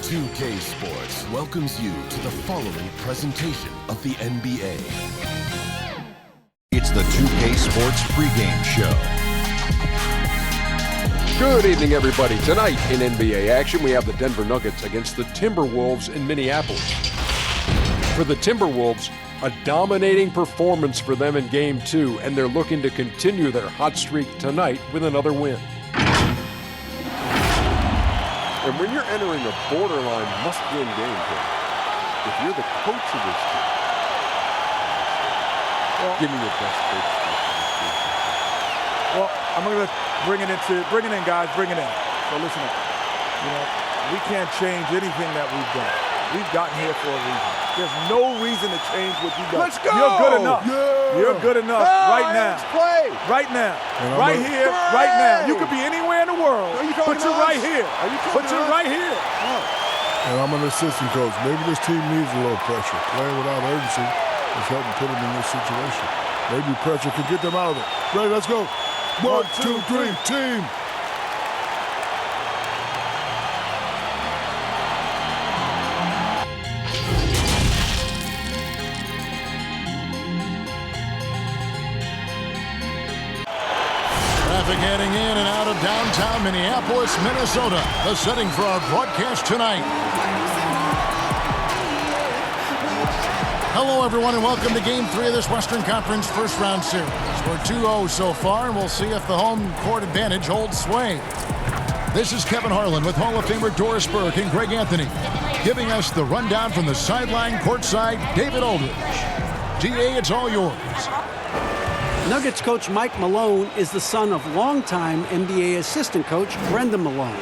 2K Sports welcomes you to the following presentation of the NBA. It's the 2K Sports pregame show. Good evening, everybody. Tonight in NBA action, we have the Denver Nuggets against the TimberWolves in Minneapolis. For the TimberWolves, a dominating performance for them in Game 2, and they're looking to continue their hot streak tonight with another win. And when you're entering a borderline must-win game, if you're the coach of this team, give me your best coach. Well, I'm going to bring it in, guys, bring it in. So listen up. We can't change anything that we've done. We've gotten here for a reason. There's no reason to change what you've done. Let's go! You're good enough. Yeah. You're good enough right now. Let's play. Right now. Right here, right now. You could be anywhere in the world, but you're right here. But you're right here. And I'm an assistant coach. Maybe this team needs a little pressure. Playing without urgency is helping put them in this situation. Maybe pressure can get them out of it. Ready, let's go. 1, 2, 3, team. Traffic heading in and out of downtown Minneapolis, Minnesota. The setting for our broadcast tonight. Hello, everyone, and welcome to Game 3 of this Western Conference First Round Series. We're 2-0 so far, and we'll see if the home court advantage holds sway. This is Kevin Harlan with Hall of Famer Doris Burke and Greg Anthony, giving us the rundown from the sideline courtside, David Aldridge. DA, it's all yours. Nuggets coach Mike Malone is the son of longtime NBA assistant coach Brendan Malone,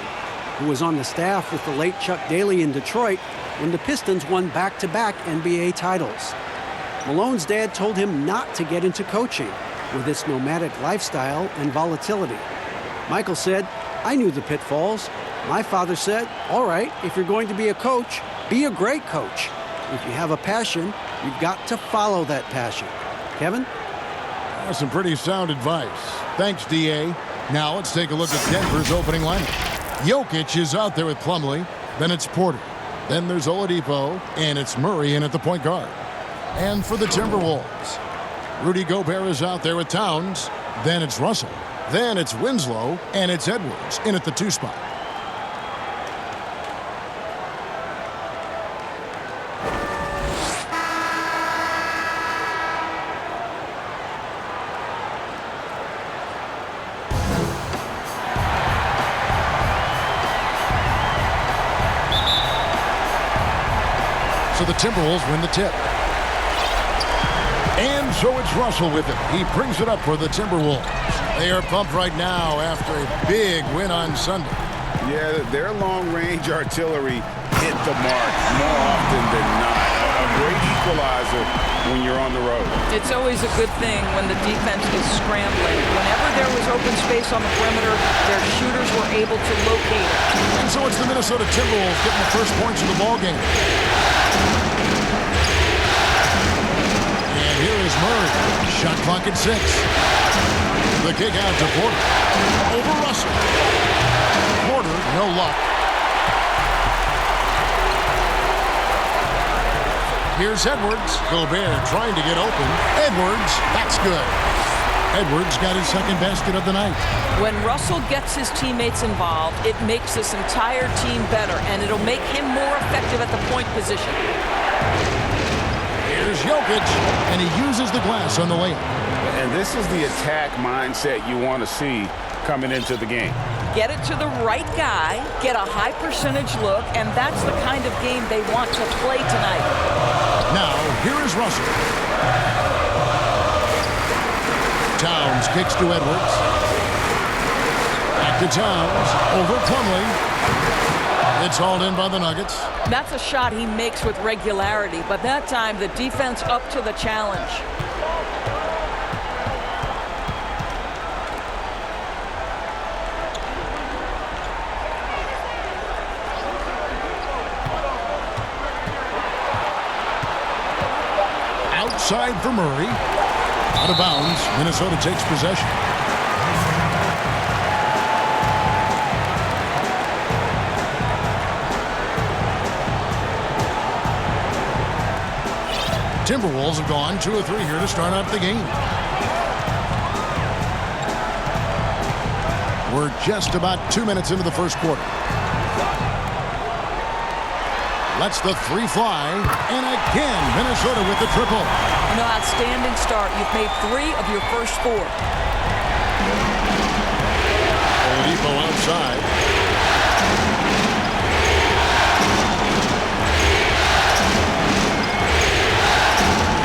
who was on the staff with the late Chuck Daly in Detroit when the Pistons won back-to-back NBA titles. Malone's dad told him not to get into coaching with its nomadic lifestyle and volatility. Michael said, "I knew the pitfalls. My father said, all right, if you're going to be a coach, be a great coach. If you have a passion, you've got to follow that passion." Kevin? That's some pretty sound advice. Thanks, DA. Now let's take a look at Denver's opening lineup. Jokic is out there with Plumlee. Then it's Porter. Then there's Oladipo, and it's Murray in at the point guard. And for the Timberwolves, Rudy Gobert is out there with Towns. Then it's Russell. Then it's Winslow, and it's Edwards in at the 2 spot. So the Timberwolves win the tip. And so it's Russell with it. He brings it up for the Timberwolves. They are pumped right now after a big win on Sunday. Yeah, their long-range artillery hit the mark more often than not. A great equalizer when you're on the road. It's always a good thing when the defense is scrambling. Whenever there was open space on the perimeter, their shooters were able to locate it. And so it's the Minnesota Timberwolves getting the first points of the ballgame. And here is Murray. Shot clock at 6. The kick out to Porter. Over Russell. Porter, no luck. Here's Edwards. Gobert trying to get open. Edwards, that's good. Edwards got his second basket of the night. When Russell gets his teammates involved, it makes this entire team better, and it'll make him more effective at the point position. Here's Jokic, and he uses the glass on the layup. And this is the attack mindset you want to see coming into the game. Get it to the right guy, get a high percentage look, and that's the kind of game they want to play tonight. Now, here is Russell. Towns kicks to Edwards. Back to Towns. Over Plumlee. It's hauled in by the Nuggets. That's a shot he makes with regularity, but that time the defense up to the challenge. Outside for Murray. Out of bounds. Minnesota takes possession. Timberwolves have gone 2 of 3 here to start out the game. We're just about 2 minutes into the first quarter. Lets the three fly, and again, Minnesota with the triple. You know, outstanding start. You've made 3 of your first 4. Oladipo outside.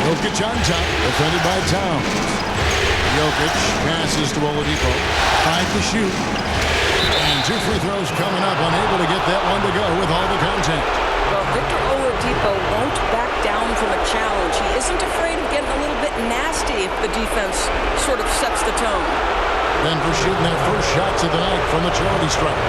Jokic on top, defended by Towns. Jokic passes to Oladipo. 5 to shoot. And 2 free throws coming up, unable to get that one to go with all the contact. Well, Victor Oladipo won't back down from a challenge. He isn't afraid of getting a little bit nasty if the defense sort of sets the tone. Denver shooting their first shots of the night from the charity stripe.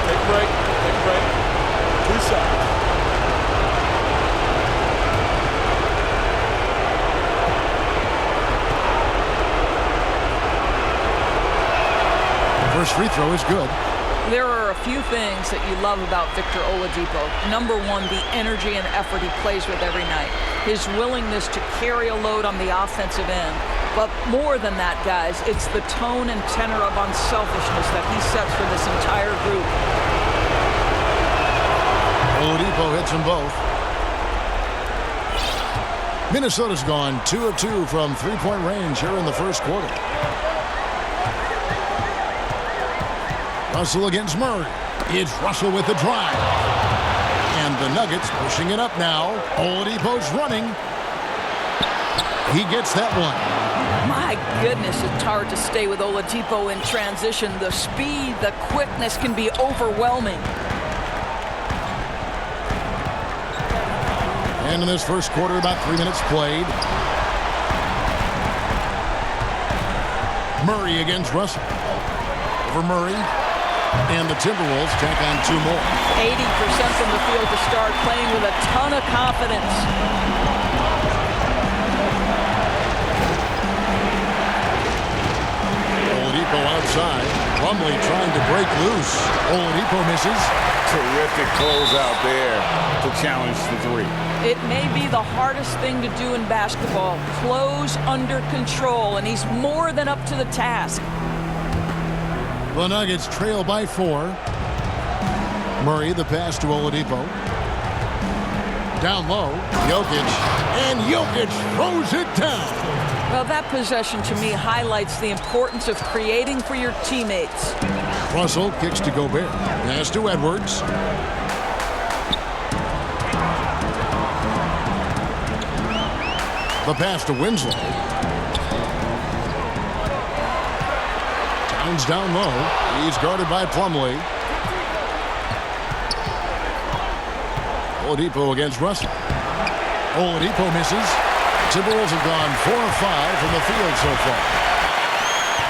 Take a break. Take a break. 2 seconds. First free throw is good. There are a few things that you love about Victor Oladipo. Number 1, the energy and effort he plays with every night. His willingness to carry a load on the offensive end. But more than that, guys, it's the tone and tenor of unselfishness that he sets for this entire group. Oladipo hits them both. Minnesota's gone 2 of 2 from three-point range here in the first quarter. Russell against Murray. It's Russell with the drive. And the Nuggets pushing it up now. Oladipo's running. He gets that one. My goodness, it's hard to stay with Oladipo in transition. The speed, the quickness can be overwhelming. And in this first quarter, about 3 minutes played. Murray against Russell. Over Murray. And the Timberwolves tack on 2 more. 80% from the field to start, playing with a ton of confidence. Oladipo outside. Plumlee trying to break loose. Oladipo misses. Terrific closeout there to challenge the 3. It may be the hardest thing to do in basketball. Close under control, and he's more than up to the task. The Nuggets trail by 4. Murray, the pass to Oladipo. Down low, Jokic. And Jokic throws it down. Well, that possession to me highlights the importance of creating for your teammates. Russell kicks to Gobert. Pass to Edwards. The pass to Winslow. Towns down low. He's guarded by Plumlee. Oladipo against Russell. Oladipo misses. Timberwolves have gone 4 of 5 from the field so far.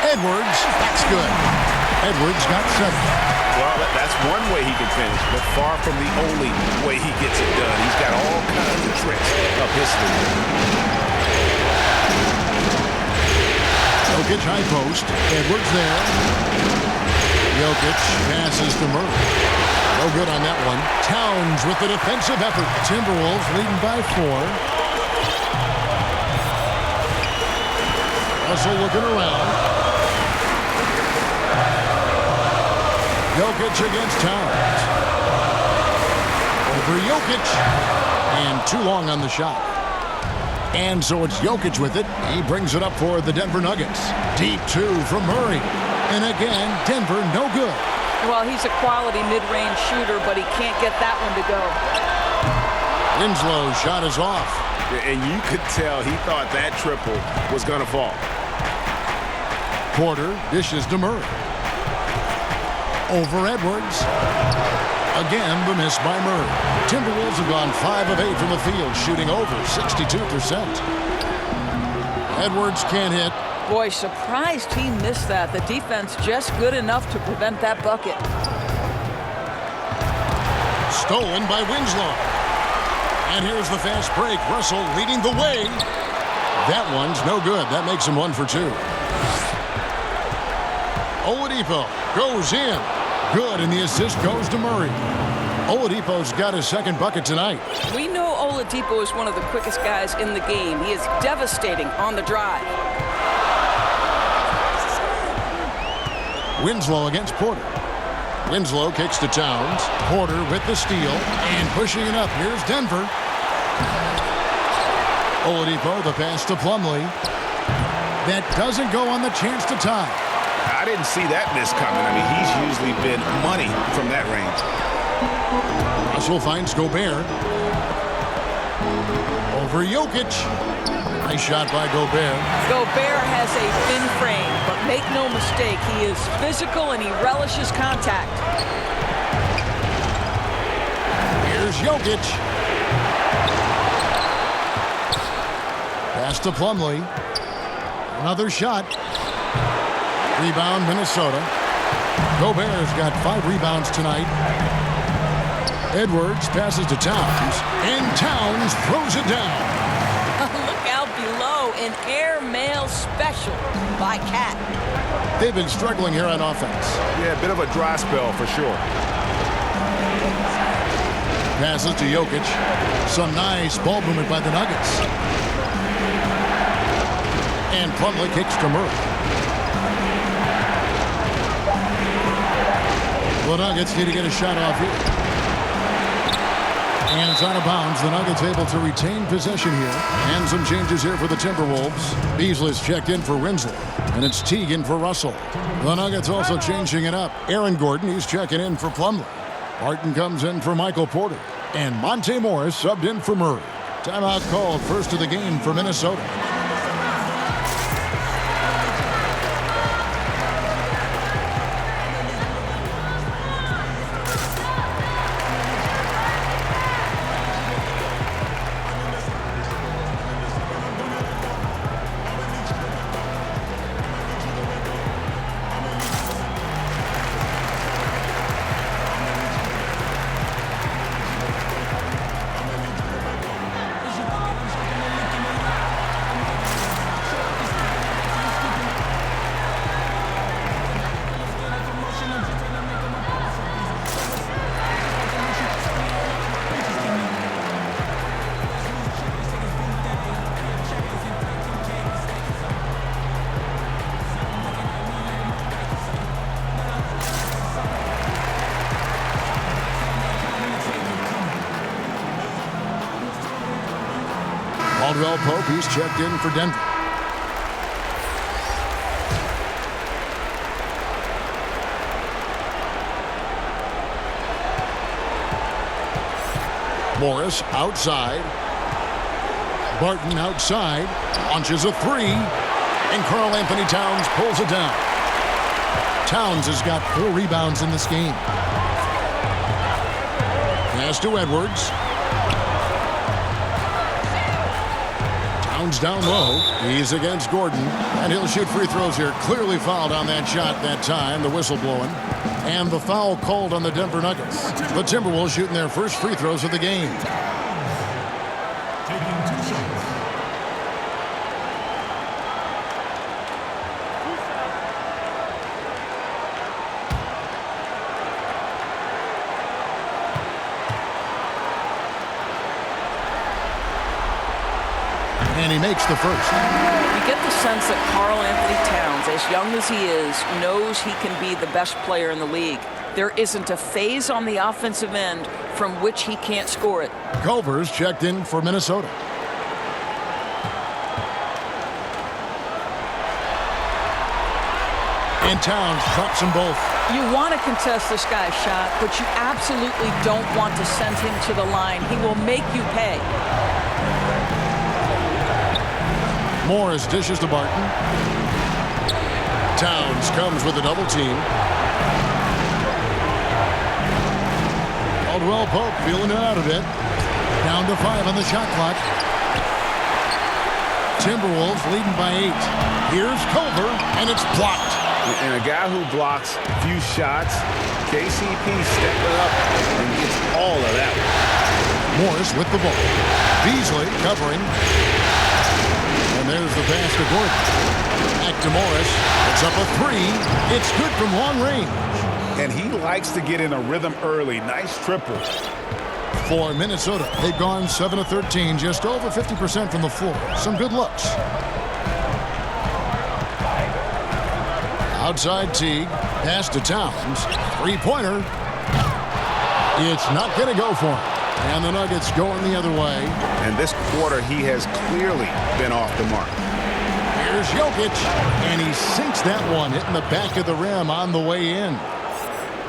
Edwards, that's good. Edwards got 7. Well, that's one way he can finish, but far from the only way he gets it done. He's got all kinds of tricks up his sleeve. Jokic high post. Edwards there. Jokic passes to Murray. No good on that one. Towns with the defensive effort. Timberwolves leading by 4. Russell looking around. Jokic against Towns. Over Jokic. And too long on the shot. And so it's Jokic with it. He brings it up for the Denver Nuggets. Deep 2 from Murray. And again, Denver no good. Well, he's a quality mid-range shooter, but he can't get that one to go. Winslow's shot is off. And you could tell he thought that triple was going to fall. Porter dishes to Murray. Over Edwards. Again, the miss by Murray. Timberwolves have gone 5 of 8 from the field, shooting over 62%. Edwards can't hit. Boy, surprised he missed that. The defense just good enough to prevent that bucket. Stolen by Winslow. And here's the fast break. Russell leading the way. That one's no good. That makes him 1 for 2. Oladipo goes in. Good, and the assist goes to Murray. Oladipo's got his second bucket tonight. We know Oladipo is one of the quickest guys in the game. He is devastating on the drive. Winslow against Porter. Winslow kicks to Towns. Porter with the steal and pushing it up. Here's Denver. Oladipo, the pass to Plumlee. That doesn't go on the chance to tie. I didn't see that miss coming. I mean, he's usually been money from that range. Russell finds Gobert. Over Jokic. Nice shot by Gobert. Gobert has a thin frame, but make no mistake, he is physical and he relishes contact. Here's Jokic. Pass to Plumlee. Another shot. Rebound, Minnesota. Gobert's got 5 rebounds tonight. Edwards passes to Towns, and Towns throws it down. Look out below, an airmail special by Cat. They've been struggling here on offense. Yeah, a bit of a dry spell for sure. Passes to Jokic. Some nice ball movement by the Nuggets. And Plumlee kicks to Murray. The Nuggets need to get a shot off here. And it's out of bounds. The Nuggets able to retain possession here. And some changes here for the Timberwolves. Beasley's checked in for Winslow. And it's Teagan for Russell. The Nuggets also changing it up. Aaron Gordon, he's checking in for Plumlee. Martin comes in for Michael Porter. And Monte Morris subbed in for Murray. Timeout called, first of the game for Minnesota. Caldwell Pope, he's checked in for Denver. Morris outside. Barton outside. Launches a 3. And Karl Anthony Towns pulls it down. Towns has got 4 rebounds in this game. Pass to Edwards. Towns down low. He's against Gordon. And he'll shoot free throws here. Clearly fouled on that shot that time. The whistle blowing. And the foul called on the Denver Nuggets. The Timberwolves shooting their first free throws of the game. And he makes the first. You get the sense that Karl Anthony Towns, as young as he is, knows he can be the best player in the league. There isn't a phase on the offensive end from which he can't score it. Culver's checked in for Minnesota. And Towns drops them both. You want to contest this guy's shot, but you absolutely don't want to send him to the line. He will make you pay. Morris dishes to Barton. Towns comes with a double team. Caldwell Pope feeling it out a bit. Down to 5 on the shot clock. Timberwolves leading by 8. Here's Culver, and it's blocked. And a guy who blocks few shots, KCP stepping up and gets all of that. Morris with the ball. Beasley covering. And there's the pass to Gordon. Back to Morris. It's up a 3. It's good from long range. and he likes to get in a rhythm early. Nice triple. For Minnesota, they've gone 7 of 13, just over 50% from the floor. Some good looks. Outside Teague, pass to Towns. Three-pointer. It's not going to go for him. And the Nuggets going the other way. And this quarter, he has clearly been off the mark. Here's Jokic, and he sinks that one, hitting the back of the rim on the way in.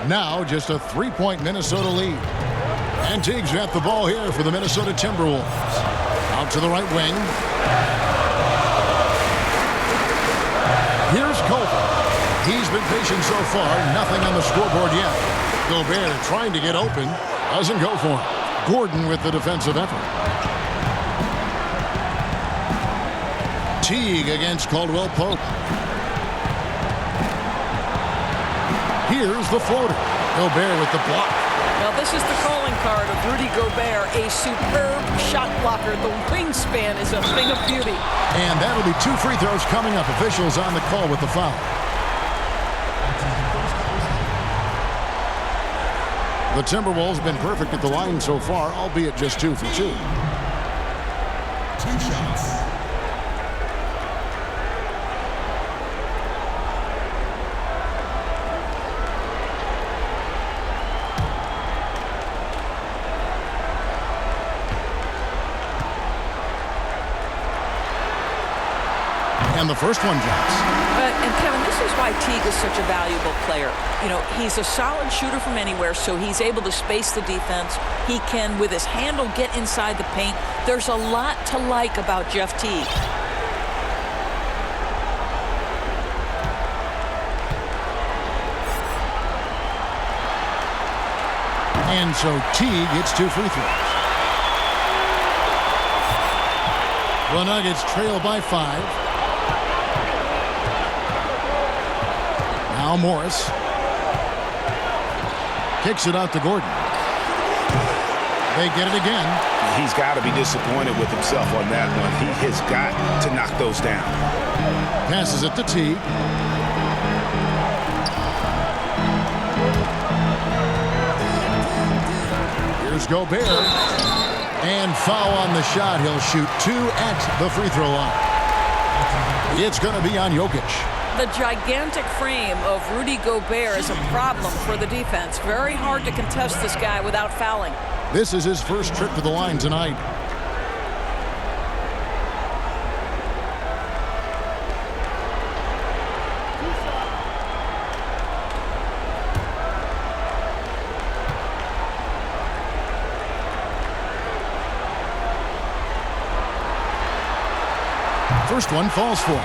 Now just a 3-point Minnesota lead. And Teague's got the ball here for the Minnesota Timberwolves. Out to the right wing. Here's Colvin. He's been patient so far. Nothing on the scoreboard yet. Gobert trying to get open. Doesn't go for him. Gordon with the defensive effort. Teague against Caldwell Pope. Here's the floater. Gobert with the block. Now this is the calling card of Rudy Gobert, a superb shot blocker. The wingspan is a thing of beauty. And that'll be 2 free throws coming up. Officials on the call with the foul. The Timberwolves have been perfect at the line so far, albeit just 2 for 2. 2 shots. And the first one drops. And Kevin, this is why Teague is such a valuable player. You know, he's a solid shooter from anywhere, so he's able to space the defense. He can, with his handle, get inside the paint. There's a lot to like about Jeff Teague. And so Teague gets 2 free throws. The Nuggets trail by 5. Now Morris kicks it out to Gordon. They get it again. He's got to be disappointed with himself on that one. He has got to knock those down. Passes it to Teague. Here's Gobert. And foul on the shot. He'll shoot 2 at the free throw line. It's going to be on Jokic. The gigantic frame of Rudy Gobert is a problem for the defense. Very hard to contest this guy without fouling. This is his first trip to the line tonight. First one falls for him.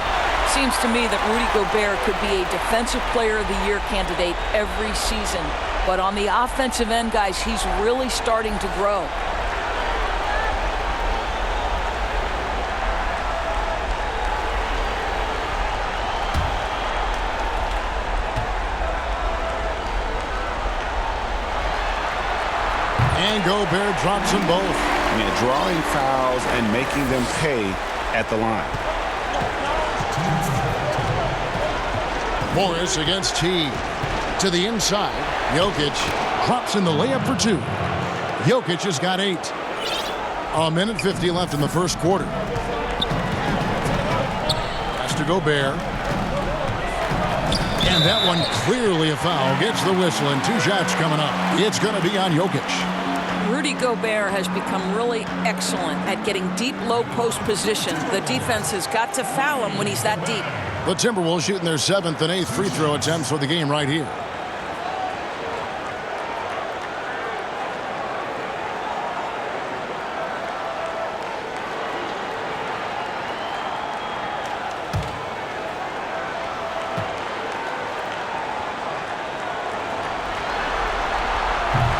Seems to me that Rudy Gobert could be a Defensive Player of the Year candidate every season. But on the offensive end, guys, he's really starting to grow. And Gobert drops them both. I mean, drawing fouls and making them pay at the line. Morris against Teague. To the inside. Jokic drops in the layup for 2. Jokic has got 8. 1:50 left in the first quarter. Pass to Gobert. And that one clearly a foul. Gets the whistle and 2 shots coming up. It's going to be on Jokic. Rudy Gobert has become really excellent at getting deep low post position. The defense has got to foul him when he's that deep. The Timberwolves shooting their 7th and 8th free throw attempts for the game right here.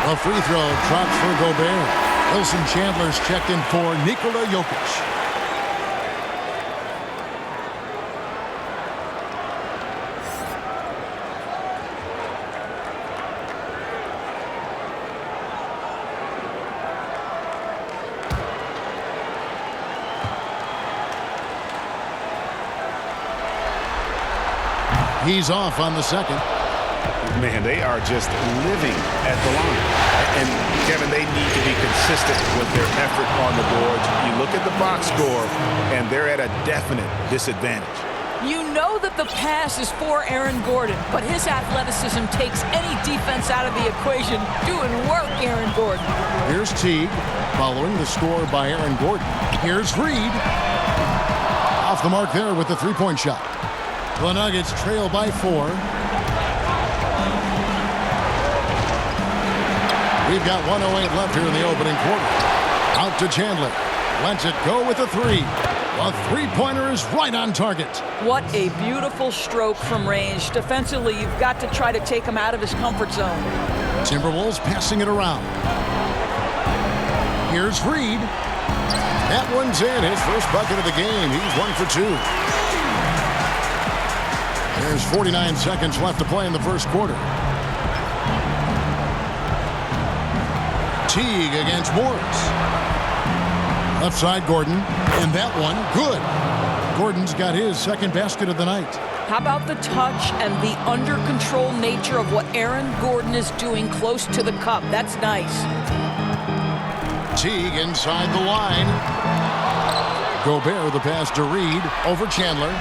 A free throw drops for Gobert. Wilson Chandler's checked in for Nikola Jokic. He's off on the second. Man, they are just living at the line. And, Kevin, they need to be consistent with their effort on the boards. You look at the box score, and they're at a definite disadvantage. You know that the pass is for Aaron Gordon, but his athleticism takes any defense out of the equation. Doing work, Aaron Gordon. Here's Teague, following the score by Aaron Gordon. Here's Reed. Off the mark there with the three-point shot. The Nuggets trail by 4. We've got 1:08 left here in the opening quarter. Out to Chandler. Lets it go with a 3. A three-pointer is right on target. What a beautiful stroke from range. Defensively, you've got to try to take him out of his comfort zone. Timberwolves passing it around. Here's Reed. That one's in. His first bucket of the game. He's 1 for 2. There's 49 seconds left to play in the first quarter. Teague against Morris. Left side, Gordon. And that one, good. Gordon's got his second basket of the night. How about the touch and the under-control nature of what Aaron Gordon is doing close to the cup? That's nice. Teague inside the line. Gobert the pass to Reed over Chandler.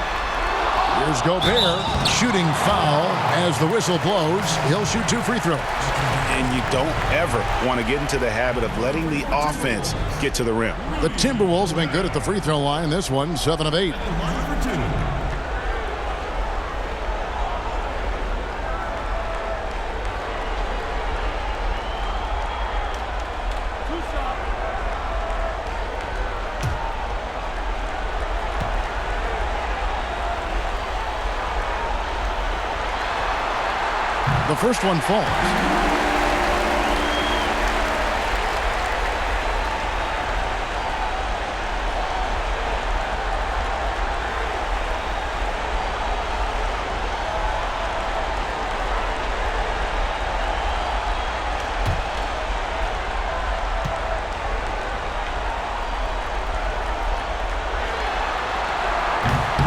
Here's Gobert, shooting foul as the whistle blows. He'll shoot 2 free throws. And you don't ever want to get into the habit of letting the offense get to the rim. The Timberwolves have been good at the free throw line. This one, 7 of 8. The first one falls.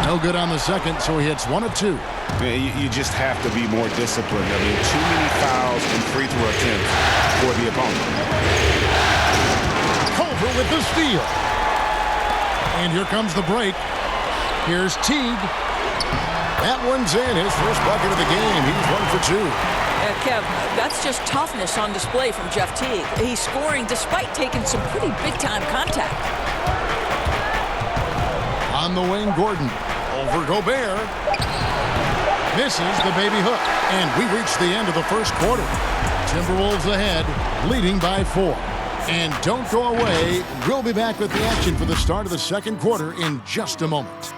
No good on the second, so he hits 1 of 2. You just have to be more disciplined. I mean, too many fouls and free throw attempts for the opponent. Culver with the steal. And here comes the break. Here's Teague. That one's in. His first bucket of the game. He's 1 for 2. Kev, that's just toughness on display from Jeff Teague. He's scoring despite taking some pretty big-time contact. On the wing, Gordon. Over Gobert. Misses the baby hook. And we reach the end of the first quarter. Timberwolves ahead, leading by 4. And don't go away. We'll be back with the action for the start of the second quarter in just a moment.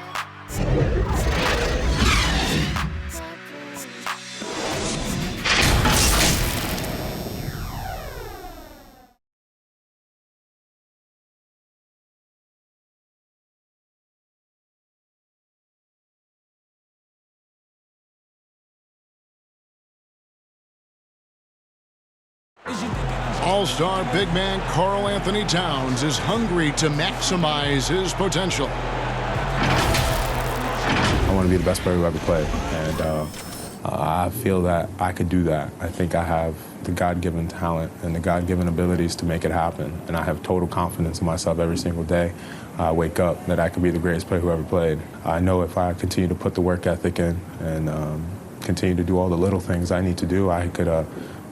All-star big man Karl Anthony Towns is hungry to maximize his potential. I want to be the best player who ever played, and I feel that I could do that. I think I have the God-given talent and the God-given abilities to make it happen, and I have total confidence in myself every single day. I wake up that I could be the greatest player who ever played. I know if I continue to put the work ethic in and continue to do all the little things I need to do, I could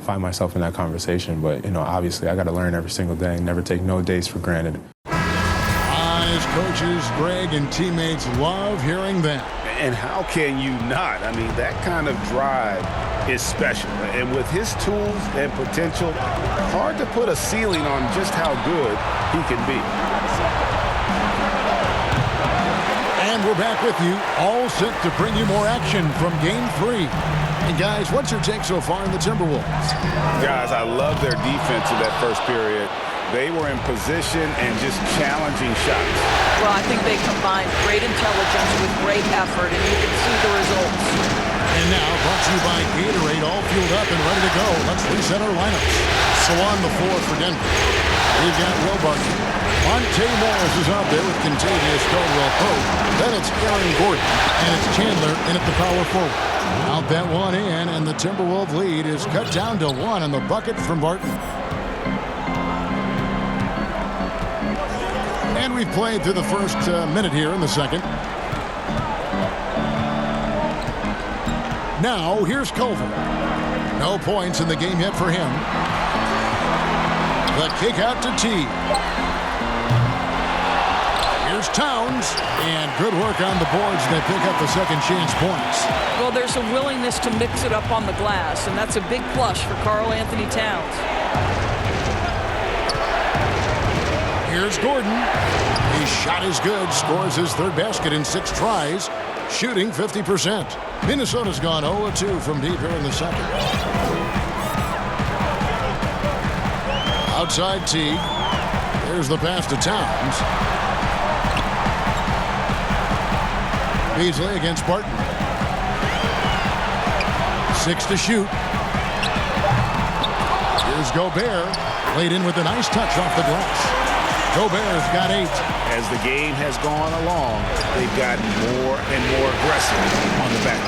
find myself in that conversation. But, you know, obviously I got to learn every single day and never take no days for granted. His coaches, Greg, and teammates love hearing that. And how can you not? I mean, that kind of drive is special. And with his tools and potential, hard to put a ceiling on just how good he can be. And we're back with you, all set to bring you more action from Game 3. And guys, what's your take so far in the Timberwolves? Guys, I love their defense in that first period. They were in position and just challenging shots. Well, I think they combined great intelligence with great effort, and you can see the results. And now, brought to you by Gatorade, all fueled up and ready to go. Let's reset our lineups. So on the floor for Denver, we've got Will Barton, Monte Morris is out there with Contavious Caldwell-Pope. Then it's Aaron Gordon, and it's Chandler in at the power forward. Out that one in, and the Timberwolves lead is cut down to 1 on the bucket from Barton. And we've played through the first minute here in the second. Now, here's Culver. No points in the game yet for him. The kick out to T. Here's Towns, and good work on the boards. They pick up the second chance points. Well, there's a willingness to mix it up on the glass, and that's a big plus for Karl Anthony Towns. Here's Gordon. His shot is good, scores his third basket in 6 tries, shooting 50%. Minnesota's gone 0-2 from deep here in the second. Outside Teague. There's the pass to Towns. Beasley against Barton. 6 to shoot. Here's Gobert. Laid in with a nice touch off the glass. Gobert's got 8. As the game has gone along, they've gotten more and more aggressive on the back.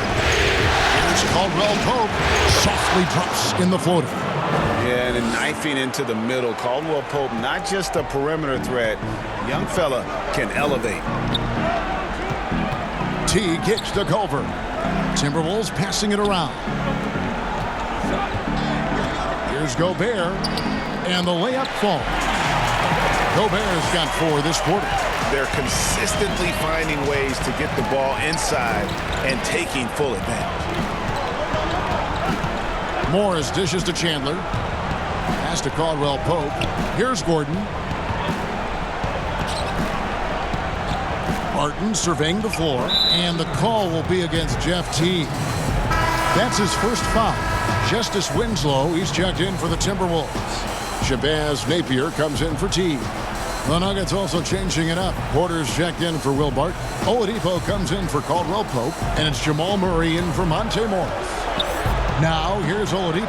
Here's Caldwell-Pope. Softly drops in the floater. Yeah, and knifing into the middle. Caldwell-Pope, not just a perimeter threat. Young fella can elevate. T kicks to Culver. Timberwolves passing it around. Here's Gobert. And the layup falls. Gobert's got 4 this quarter. They're consistently finding ways to get the ball inside and taking full advantage. Morris dishes to Chandler. Pass to Caldwell-Pope. Here's Gordon. Barton surveying the floor, and the call will be against Jeff Teague. That's his first foul. Justice Winslow, he's checked in for the Timberwolves. Shabazz Napier comes in for Teague. The Nuggets also changing it up. Porter's checked in for Will Barton. Oladipo comes in for Caldwell-Pope, and it's Jamal Murray in for Monte Morris. Now, here's Oladipo.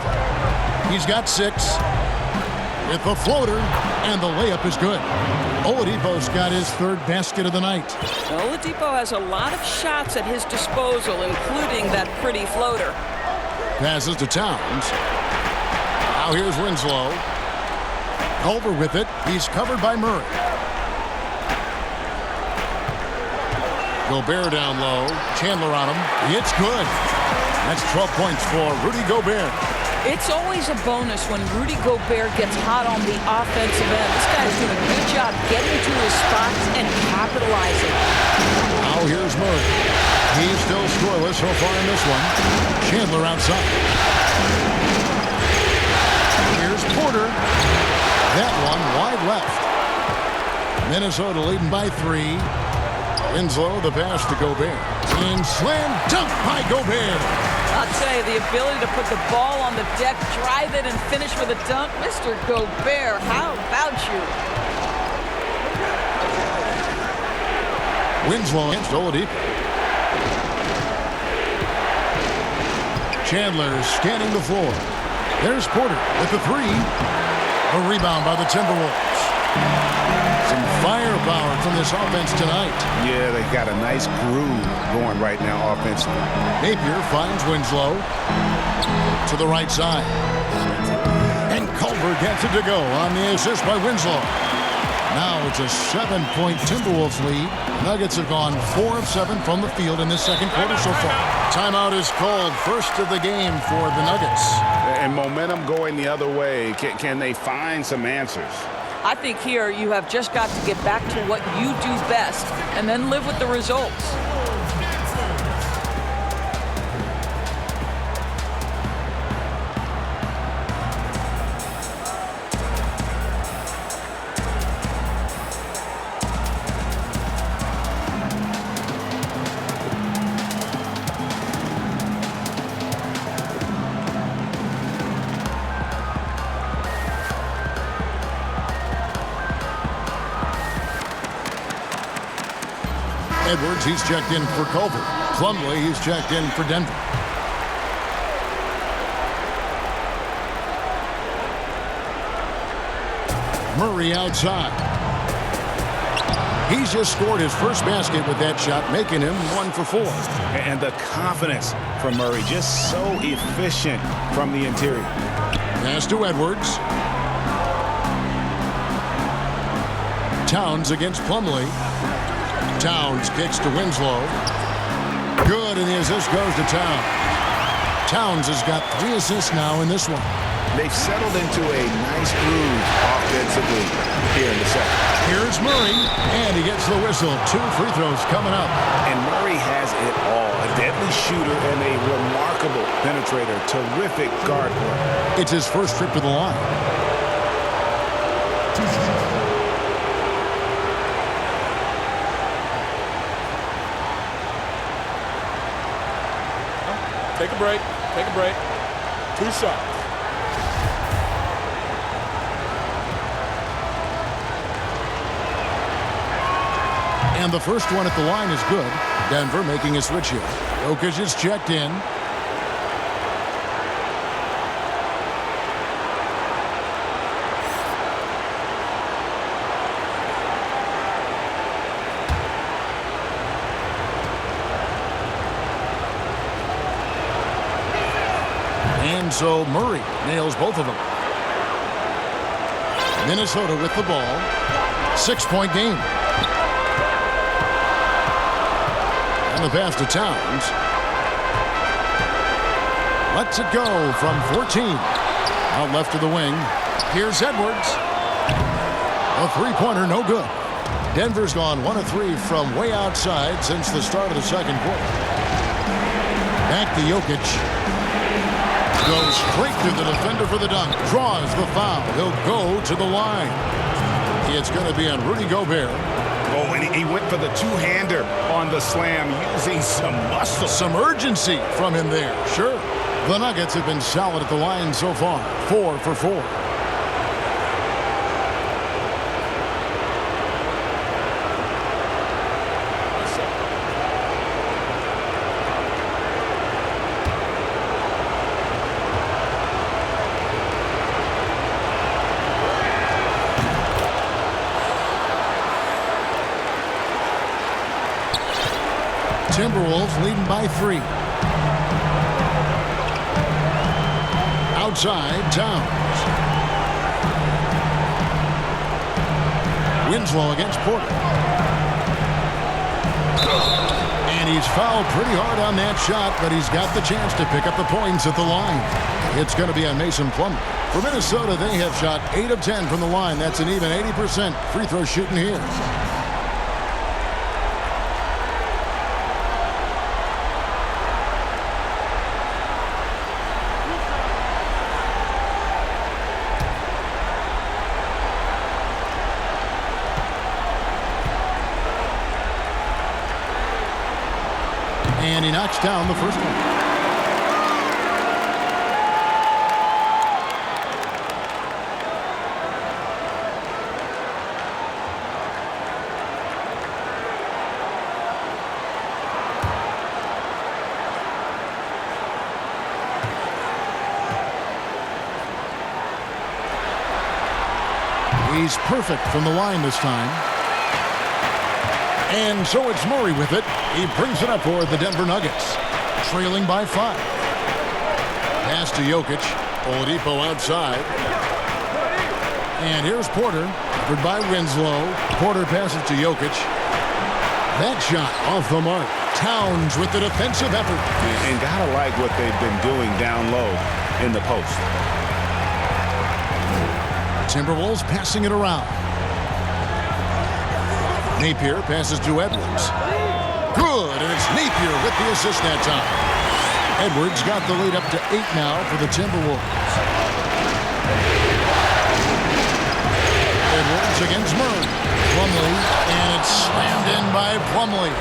He's got 6. With the floater, and the layup is good. Oladipo's got his 3rd basket of the night. Oladipo has a lot of shots at his disposal, including that pretty floater. Passes to Towns. Now here's Winslow. Culver with it. He's covered by Murray. Gobert down low. Chandler on him. It's good. That's 12 points for Rudy Gobert. It's always a bonus when Rudy Gobert gets hot on the offensive end. This guy's doing a good job getting to his spots and capitalizing. Now here's Murray. He's still scoreless so far in this one. Chandler outside. Here's Porter. That one wide left. Minnesota leading by 3. Winslow, the pass to Gobert. And slam dunk by Gobert. I'll tell you, the ability to put the ball on the deck, drive it, and finish with a dunk. Mr. Gobert, how about you? Winslow against Oladipo. Chandler scanning the floor. There's Porter with the 3. A rebound by the Timberwolves. Some firepower from this offense tonight. Yeah, they got a nice groove going right now offensively. Napier finds Winslow to the right side. And Culver gets it to go on the assist by Winslow. Now it's a 7-point Timberwolves lead. Nuggets have gone 4 of 7 from the field in this second quarter so far. Timeout is called, first of the game for the Nuggets. And momentum going the other way. Can they find some answers? I think here you have just got to get back to what you do best and then live with the results. Edwards, he's checked in for Culver. Plumlee, he's checked in for Denver. Murray outside. He's just scored his first basket with that shot, making him 1 for 4. And the confidence from Murray, just so efficient from the interior. Pass to Edwards. Towns against Plumlee. Towns kicks to Winslow. Good, and the assist goes to Towns. Towns has got 3 assists now in this one. They've settled into a nice groove offensively here in the second. Here's Murray, and he gets the whistle. 2 free throws coming up. And Murray has it all. A deadly shooter and a remarkable penetrator. Terrific guard work. It's his first trip to the line. Take a break. Take a break. 2 shots. And the first one at the line is good. Denver making a switch here. Jokic is checked in. And so Murray nails both of them. Minnesota with the ball. 6-point game. And the pass to Towns. Lets it go from 14. Out left to the wing. Here's Edwards. A three-pointer, no good. Denver's gone 1 of 3 from way outside since the start of the second quarter. Back to Jokic. Goes straight to the defender for the dunk. Draws the foul. He'll go to the line. It's going to be on Rudy Gobert. Oh, and he went for the two-hander on the slam, using some muscle. Some urgency from him there. Sure. The Nuggets have been solid at the line so far. 4 for 4. Timberwolves leading by 3. Outside, Towns. Winslow against Porter. And he's fouled pretty hard on that shot, but he's got the chance to pick up the points at the line. It's going to be on Mason Plumlee. For Minnesota, they have shot 8 of 10 from the line. That's an even 80% free throw shooting here. And he knocks down the first one. He's perfect from the line this time. And so it's Murray with it. He brings it up for the Denver Nuggets. Trailing by 5. Pass to Jokic. Oladipo outside. And here's Porter. Covered by Winslow. Porter passes to Jokic. That shot off the mark. Towns with the defensive effort. And gotta like what they've been doing down low in the post. Timberwolves passing it around. Napier passes to Edwards. Good, and it's Napier with the assist that time. Edwards got the lead up to 8 now for the Timberwolves. Edwards against Murray. Plumlee, and it's slammed in by Plumlee.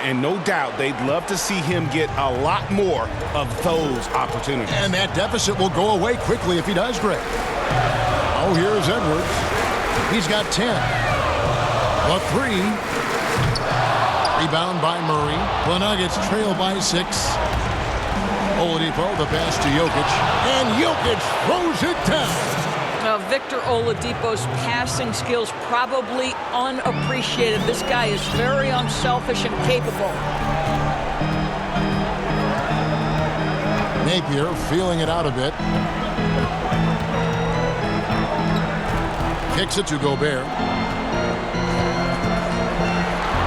And no doubt they'd love to see him get a lot more of those opportunities. And that deficit will go away quickly if he does, Greg. Oh, here's Edwards. He's got 10. A 3. Rebound by Murray. The Nuggets trail by 6. Oladipo, the pass to Jokic. And Jokic throws it down. Victor Oladipo's passing skills probably unappreciated. This guy is very unselfish and capable. Napier feeling it out a bit. Kicks it to Gobert.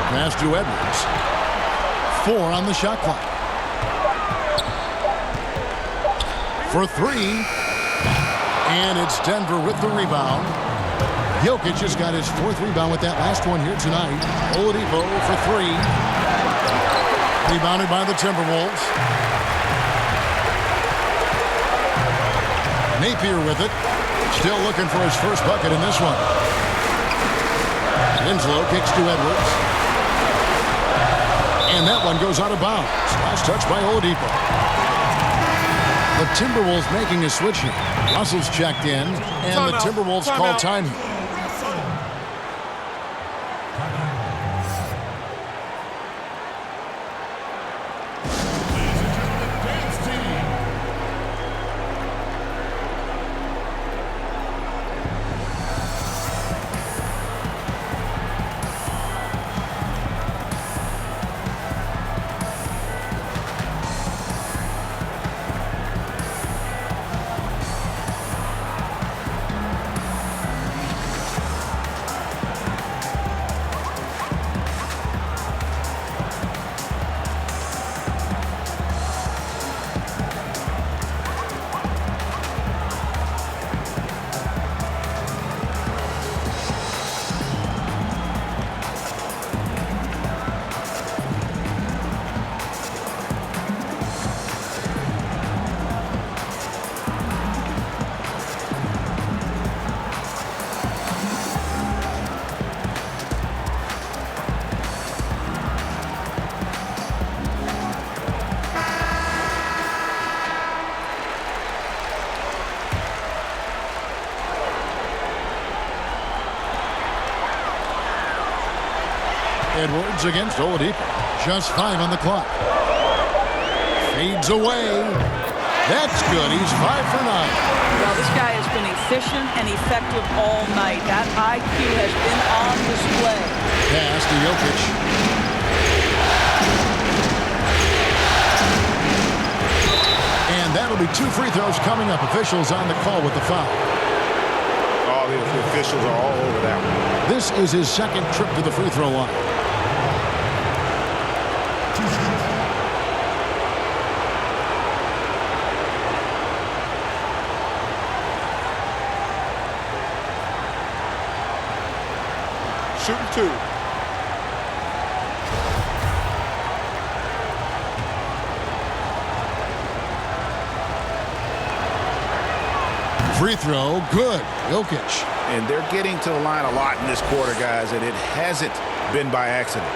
Pass to Edwards. 4 on the shot clock. For 3. And it's Denver with the rebound. Jokic has got his 4th rebound with that last one here tonight. Oladipo for 3. Rebounded by the Timberwolves. Napier with it. Still looking for his first bucket in this one. Winslow kicks to Edwards. And that one goes out of bounds. Last touch by Oladipo. The Timberwolves making a switch here. Russell's checked in, and the Timberwolves call time. Edwards against Oladipo. Just 5 on the clock. Fades away. That's good. He's 5 for 9. Well, this guy has been efficient and effective all night. That IQ has been on display. Pass to Jokic. And that'll be 2 free throws coming up. Officials on the call with the foul. Oh, the officials are all over that one. This is his 2nd trip to the free throw line. Shooting 2. Free throw, good. Jokic. And they're getting to the line a lot in this quarter, guys, and it hasn't been by accident.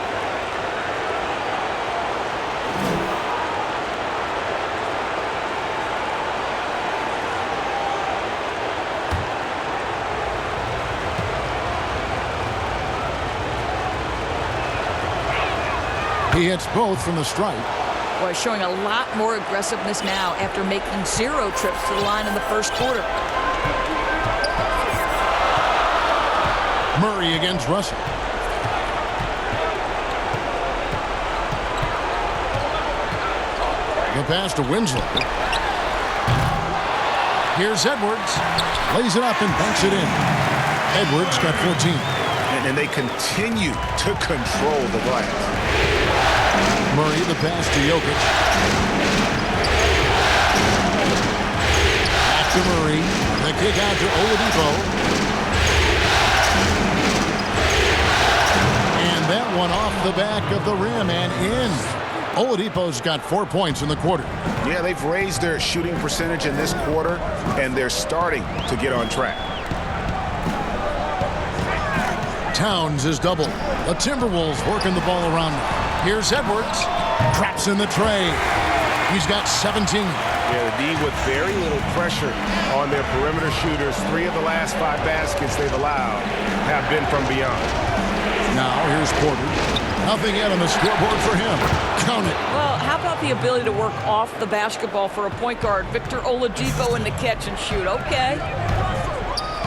He hits both from the stripe. Boy, showing a lot more aggressiveness now after making 0 trips to the line in the first quarter. Murray against Russell. The pass to Winslow. Here's Edwards. Lays it up and banks it in. Edwards got 14. And they continue to control the glass. Murray, the pass to Jokic. Back to Murray. The kick out to Oladipo. And that one off the back of the rim and in. Oladipo's got 4 points in the quarter. Yeah, they've raised their shooting percentage in this quarter, and they're starting to get on track. Towns is double. The Timberwolves working the ball around. Here's Edwards. Traps in the tray. He's got 17. Yeah, the D with very little pressure on their perimeter shooters. 3 of the last 5 baskets they've allowed have been from beyond. Now here's Porter. Nothing yet on the scoreboard for him. Count it. Well, how about the ability to work off the basketball for a point guard? Victor Oladipo in the catch and shoot. Okay.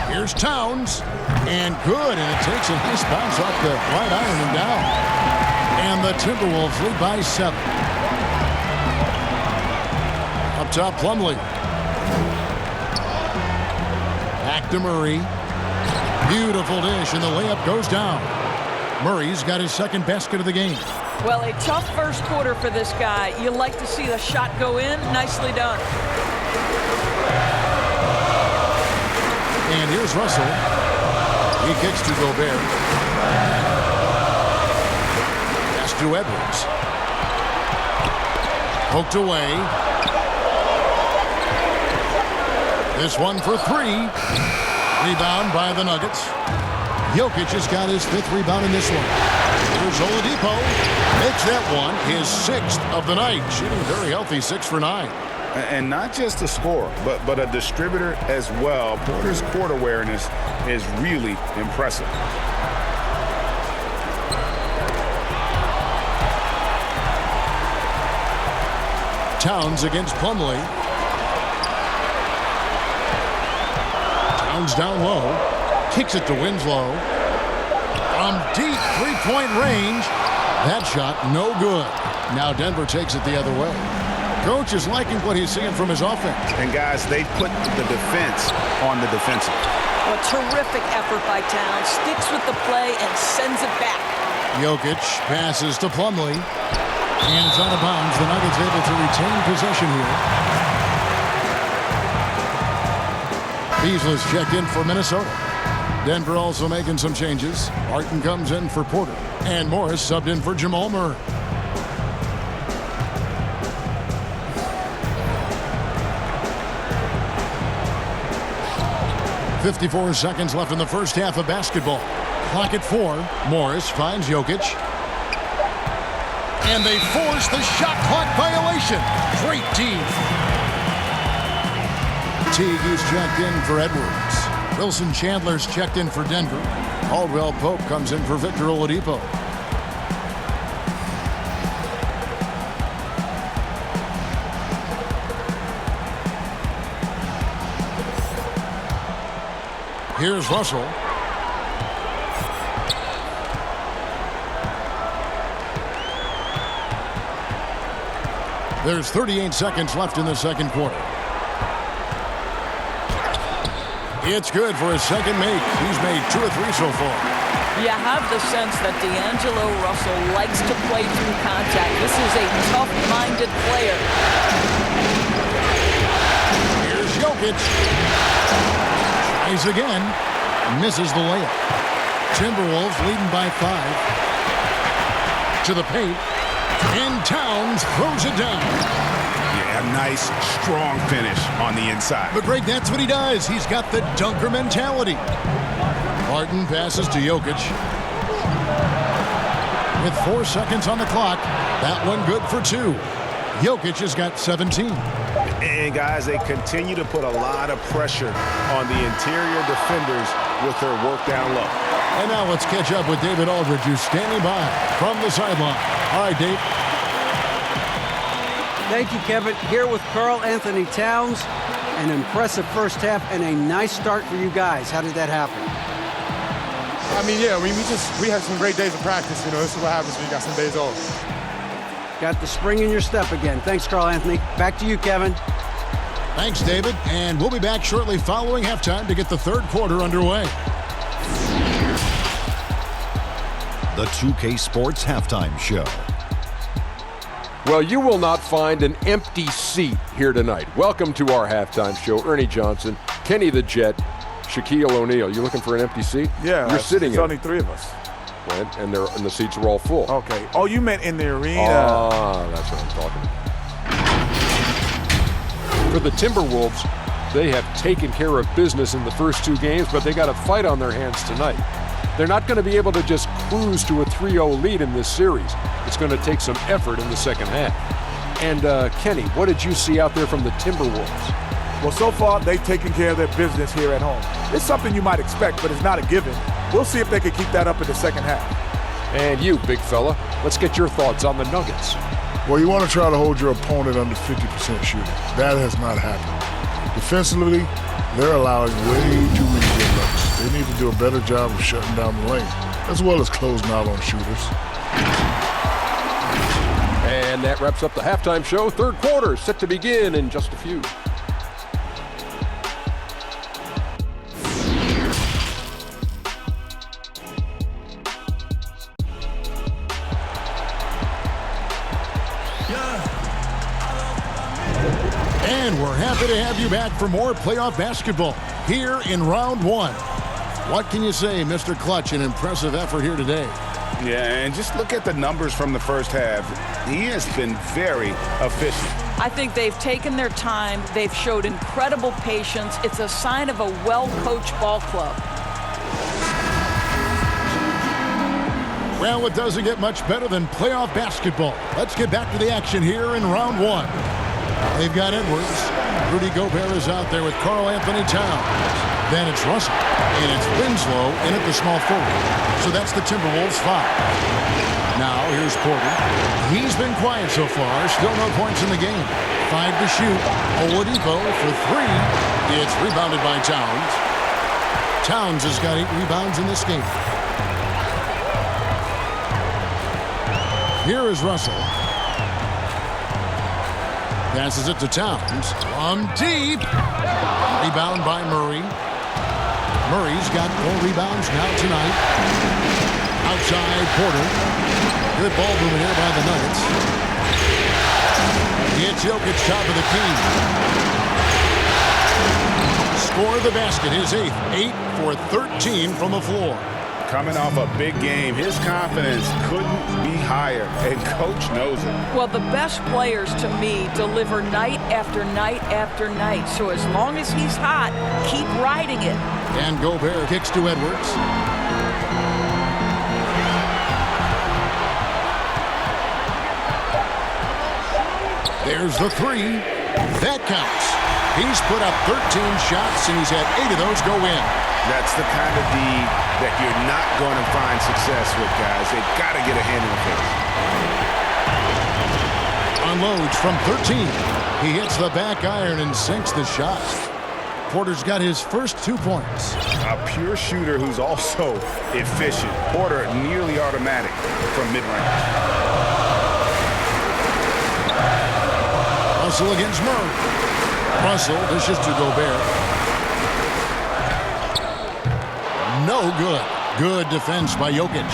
Here's Towns. And good, and it takes a nice bounce off the right iron and down. And the Timberwolves lead by 7. Up top, Plumlee. Back to Murray. Beautiful dish, and the layup goes down. Murray's got his second basket of the game. Well, a tough first quarter for this guy. You like to see the shot go in. Nicely done. And here's Russell. He kicks to Gobert. Pass to Edwards. Poked away. This one for 3. Rebound by the Nuggets. Jokic has got his 5th rebound in this one. Here's Oladipo. Makes that one his 6th of the night. Shooting very healthy, 6 for 9. And not just a scorer, but a distributor as well. Porter's court awareness is really impressive. Towns against Plumlee. Towns down low. Kicks it to Winslow. From deep three-point range. That shot no good. Now Denver takes it the other way. Coach is liking what he's seeing from his offense. And guys, they put the defense on the defensive. A terrific effort by Towns. Sticks with the play and sends it back. Jokic passes to Plumlee. And it's out of bounds. The Nuggets able to retain possession here. Beasley's checked in for Minnesota. Denver also making some changes. Martin comes in for Porter. And Morris subbed in for Jamal Murray. .54 seconds left in the first half of basketball. Clock at 4. Morris finds Jokic. And they force the shot clock violation. Great team. Teague is checked in for Edwards. Wilson Chandler's checked in for Denver. Caldwell Pope comes in for Victor Oladipo. Here's Russell. There's 38 seconds left in the second quarter. It's good for his second make. He's made 2 or 3 so far. You have the sense that D'Angelo Russell likes to play through contact. This is a tough-minded player. Here's Jokic. Tries again. Misses the layup. Timberwolves leading by 5. To the paint. And Towns throws it down. Yeah, nice, strong finish on the inside. But Greg, that's what he does. He's got the dunker mentality. Martin passes to Jokic. With 4 seconds on the clock, that one good for 2. Jokic has got 17. And guys, they continue to put a lot of pressure on the interior defenders with their work down low. And now let's catch up with David Aldridge, who's standing by from the sideline. All right, Dave. Thank you, Kevin. Here with Karl Anthony Towns. An impressive first half and a nice start for you guys. How did that happen? I mean, yeah, we had some great days of practice. You know, this is what happens when you got some days off. Got the spring in your step again. Thanks, Karl Anthony. Back to you, Kevin. Thanks, David. And we'll be back shortly following halftime to get the third quarter underway. The 2K Sports Halftime Show. Well, you will not find an empty seat here tonight. Welcome to our halftime show. Ernie Johnson, Kenny the Jet, Shaquille O'Neal. You looking for an empty seat? Yeah. You're sitting in. There's only 3 of us. Right? And the seats are all full. Okay. Oh, you meant in the arena. Ah, that's what I'm talking about. For the Timberwolves, they have taken care of business in the first 2 games, but they got a fight on their hands tonight. They're not going to be able to just cruise to a 3-0 lead in this series. It's going to take some effort in the second half. And Kenny, what did you see out there from the Timberwolves? Well, so far, they've taken care of their business here at home. It's something you might expect, but it's not a given. We'll see if they can keep that up in the second half. And you, big fella, let's get your thoughts on the Nuggets. Well, you want to try to hold your opponent under 50% shooting. That has not happened. Defensively, they're allowing way too many good looks. They need to do a better job of shutting down the lane, as well as closing out on shooters. And that wraps up the halftime show. Third quarter set to begin in just a few. And we're happy to have you back for more playoff basketball here in round one. What can you say, Mr. Clutch? An impressive effort here today. Yeah, and just look at the numbers from the first half. He has been very efficient. I think they've taken their time. They've showed incredible patience. It's a sign of a well-coached ball club. Well, it doesn't get much better than playoff basketball. Let's get back to the action here in round one. They've got Edwards. Rudy Gobert is out there with Karl Anthony Towns. Then it's Russell. And it's Winslow in at the small forward. So that's the Timberwolves 5. Now here's Porter. He's been quiet so far. Still no points in the game. 5 to shoot. Oladipo for 3. It's rebounded by Towns. Towns has got 8 rebounds in this game. Here is Russell. Passes it to Towns. From deep. Rebound by Murray. Murray's got 4 rebounds now tonight. Outside Porter. Good ball movement here by the Nuggets. It's Jokic top of the key. Score the basket, his 8th. 8 for 13 from the floor. Coming off a big game, his confidence couldn't be higher, and Coach knows it. Well, the best players, to me, deliver night after night after night. So as long as he's hot, keep riding it. And Gobert kicks to Edwards. There's the 3. That counts. He's put up 13 shots, and he's had 8 of those go in. That's the kind of D that you're not going to find success with, guys. They've got to get a hand in the face. Unloads from 13. He hits the back iron and sinks the shot. Porter's got his first 2 points. A pure shooter who's also efficient. Porter nearly automatic from mid-range. Russell against Murray. Russell dishes to Gobert. No good. Good defense by Jokic.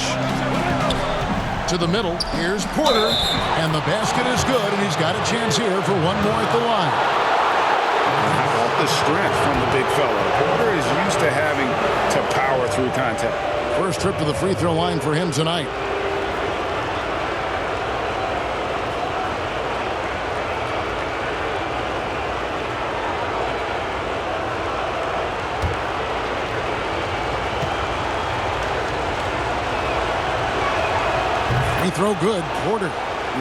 To the middle. Here's Porter. And the basket is good, and he's got a chance here for one more at the line. How about the strength from the big fella? Porter is used to having to power through contact. First trip to the free throw line for him tonight. Throw good. Porter.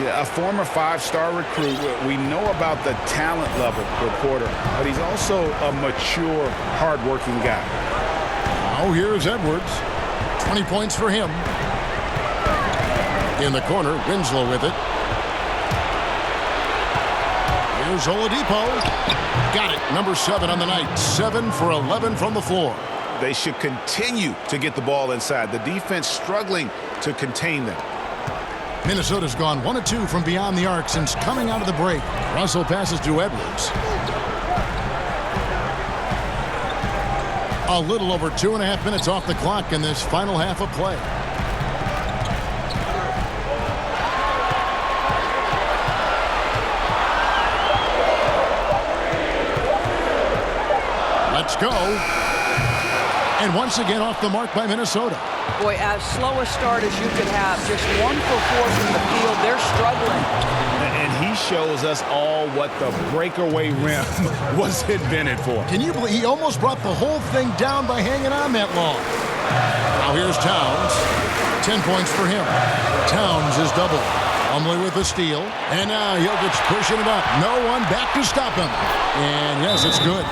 Yeah, a former 5-star recruit. We know about the talent level with Porter, but he's also a mature, hard-working guy. Now here's Edwards. 20 points for him. In the corner, Winslow with it. Here's Oladipo. Got it. Number 7 on the night. 7 for 11 from the floor. They should continue to get the ball inside. The defense struggling to contain them. Minnesota's gone 1 of 2 from beyond the arc since coming out of the break. Russell passes to Edwards. A little over 2.5 minutes off the clock in this final half of play. Let's go. And once again off the mark by Minnesota. Boy, as slow a start as you could have. Just 1 for 4 from the field. They're struggling. And he shows us all what the breakaway rim was invented for. Can you believe he almost brought the whole thing down by hanging on that long? Now here's Towns. 10 points for him. Towns is double. Plumlee with the steal. And now Jokic pushing it up. No one back to stop him. And yes, it's good.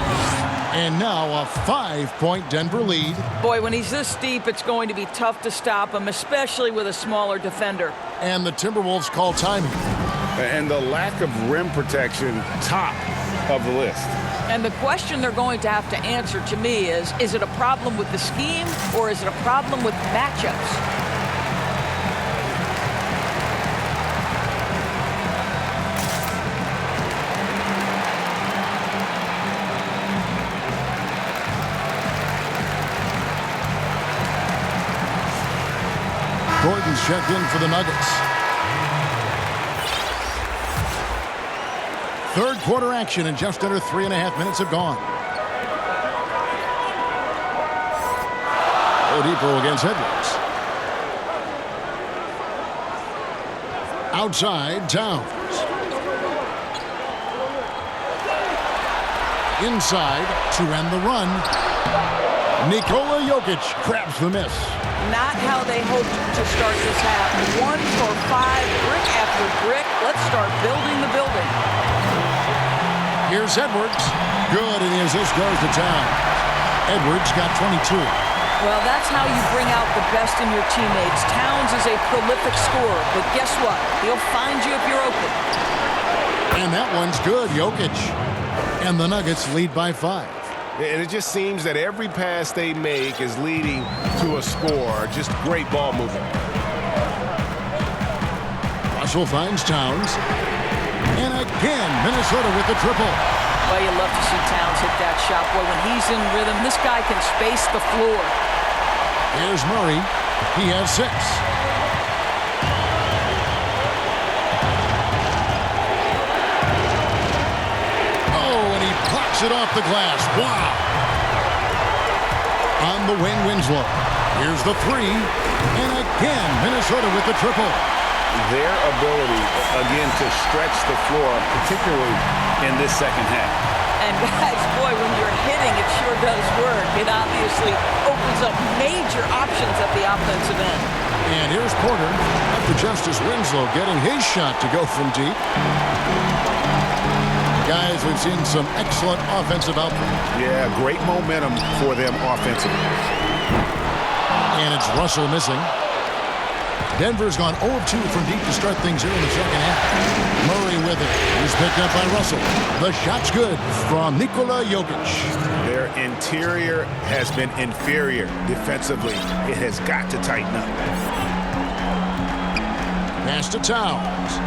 And now a 5-point Denver lead. Boy, when he's this deep, it's going to be tough to stop him, especially with a smaller defender. And the Timberwolves call timing. And the lack of rim protection, top of the list. And the question they're going to have to answer to me is it a problem with the scheme or is it a problem with matchups? Gordon's checked in for the Nuggets. Third quarter action, and just under 3.5 minutes have gone. Oladipo against Edwards. Outside, Towns. Inside to end the run. Nikola Jokic grabs the miss. Not how they hoped to start this half. 1 for 5, brick after brick. Let's start building the building. Here's Edwards. Good, and the assist goes to Towns. Edwards got 22. Well, that's how you bring out the best in your teammates. Towns is a prolific scorer, but guess what? He'll find you if you're open. And that one's good, Jokic. And the Nuggets lead by 5. And it just seems that every pass they make is leading to a score. Just great ball movement. Russell finds Towns. And again, Minnesota with the triple. Well, you love to see Towns hit that shot. Boy, when he's in rhythm, this guy can space the floor. Here's Murray. He has 6. It off the glass. Wow. On the wing, Winslow. Here's the 3. And again, Minnesota with the triple. Their ability, again, to stretch the floor, particularly in this second half. And guys, boy, when you're hitting, it sure does work. It obviously opens up major options at the offensive end. And here's Porter after Justice Winslow getting his shot to go from deep. Guys, we've seen some excellent offensive output. Yeah, great momentum for them offensively. And it's Russell missing. Denver's gone 0 of 2 from deep to start things here in the second half. Murray with it. He's picked up by Russell. The shot's good from Nikola Jokic. Their interior has been inferior defensively. It has got to tighten up. Pass to Towns.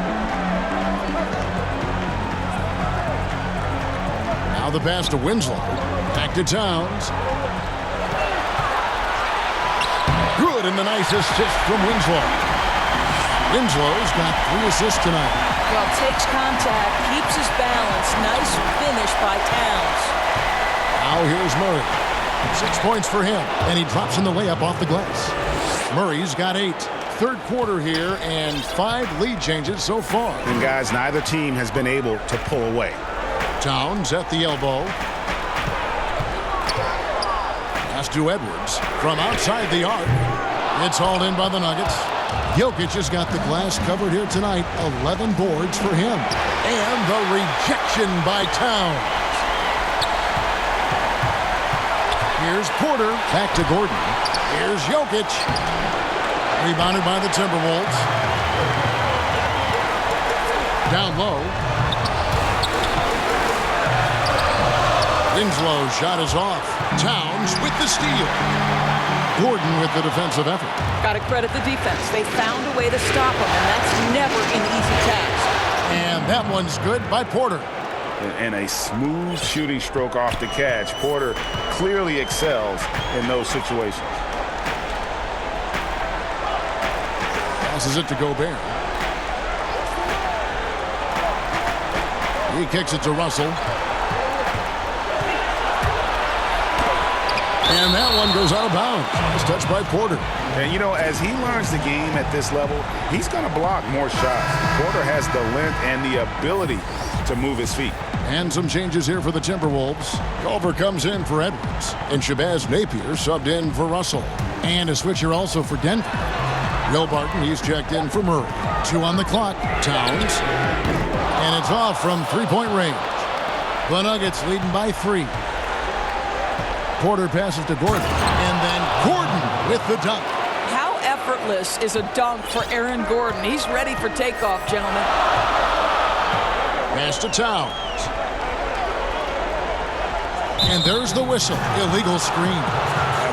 Now the pass to Winslow. Back to Towns. Good, and the nice assist from Winslow. Winslow's got 3 assists tonight. Well, takes contact, keeps his balance. Nice finish by Towns. Now here's Murray. 6 points for him, and he drops in the layup off the glass. Murray's got 8. Third quarter here, and 5 lead changes so far. And guys, neither team has been able to pull away. Towns at the elbow. Pass to Edwards from outside the arc. It's hauled in by the Nuggets. Jokic has got the glass covered here tonight. 11 boards for him. And the rejection by Towns. Here's Porter. Back to Gordon. Here's Jokic. Rebounded by the Timberwolves. Down low. Winslow's shot is off. Towns with the steal. Gordon with the defensive effort. Got to credit the defense. They found a way to stop him, and that's never an easy task. And that one's good by Porter. And a smooth shooting stroke off the catch. Porter clearly excels in those situations. Passes it to Gobert. He kicks it to Russell. And that one goes out of bounds. It's touched by Porter. And, you know, as he learns the game at this level, he's going to block more shots. Porter has the length and the ability to move his feet. And some changes here for the Timberwolves. Culver comes in for Edwards. And Shabazz Napier subbed in for Russell. And a switcher also for Denver. Will Barton, he's checked in for Murray. 2 on the clock. Towns. And it's off from three-point range. The Nuggets leading by 3. Porter passes to Gordon. And then Gordon with the dunk. How effortless is a dunk for Aaron Gordon? He's ready for takeoff, gentlemen. Pass to Towns. And there's the whistle. Illegal screen.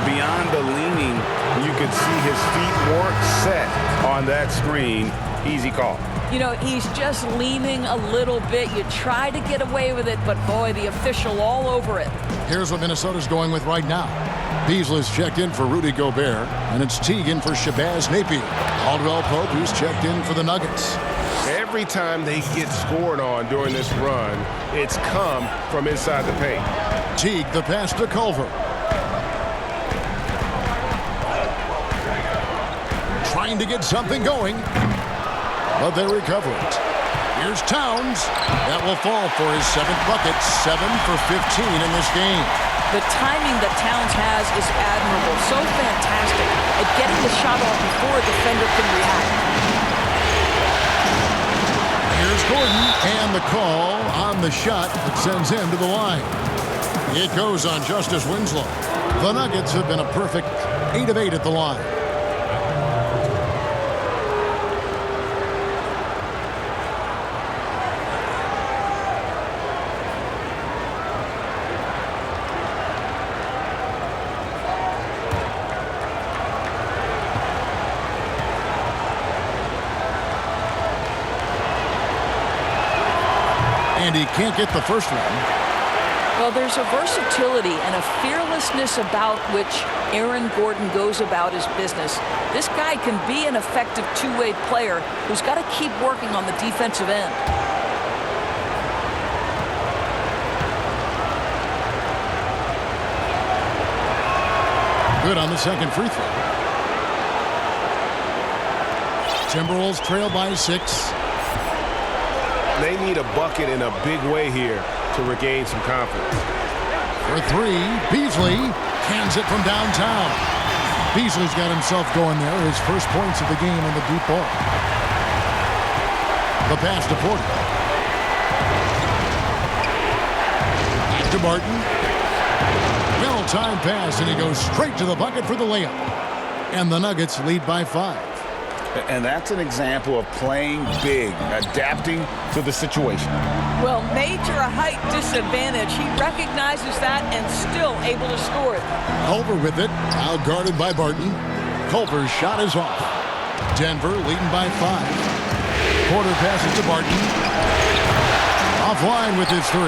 Beyond the leaning, you could see his feet weren't set on that screen. Easy call. You know, he's just leaning a little bit. You try to get away with it, but boy, the official all over it. Here's what Minnesota's going with right now. Beasley's checked in for Rudy Gobert, and it's Teague in for Shabazz Napier. Caldwell Pope, who's checked in for the Nuggets. Every time they get scored on during this run, it's come from inside the paint. Teague, the pass to Culver. Trying to get something going, but they recover it. Here's Towns. That will fall for his 7th bucket, 7 for 15 in this game. The timing that Towns has is admirable, so fantastic at getting the shot off before a defender can react. Here's Gordon, and the call on the shot that sends him to the line. It goes on Justice Winslow. The Nuggets have been a perfect 8 of 8 at the line. And he can't get the first one. Well, there's a versatility and a fearlessness about which Aaron Gordon goes about his business. This guy can be an effective two-way player who's got to keep working on the defensive end. Good on the second free throw. Timberwolves trail by 6. They need a bucket in a big way here to regain some confidence. For 3, Beasley cans it from downtown. Beasley's got himself going there. His first points of the game in the deep ball. The pass to Porter. Back to Barton. Well-timed pass, and he goes straight to the bucket for the layup. And the Nuggets lead by 5. And that's an example of playing big, adapting to the situation. Well, major height disadvantage. He recognizes that and still able to score it. Culver with it, now guarded by Barton. Culver's shot is off. Denver leading by 5. Porter passes to Barton. Offline with his 3.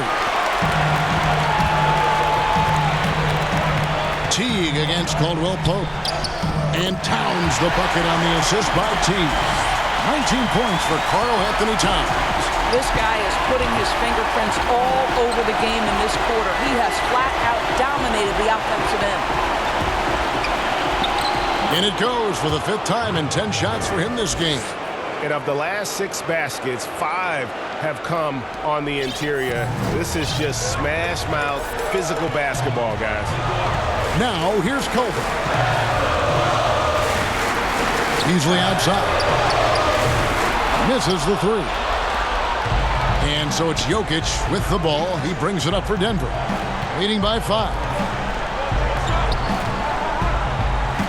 Teague against Caldwell Pope. And Towns the bucket on the assist by Teague. 19 points for Karl Anthony Towns. This guy is putting his fingerprints all over the game in this quarter. He has flat out dominated the offensive end. And it goes for the 5th time and 10 shots for him this game. And of the last 6 baskets, 5 have come on the interior. This is just smash mouth physical basketball, guys. Now here's Culver. Beasley outside. Misses the 3. And so it's Jokic with the ball. He brings it up for Denver. Leading by 5.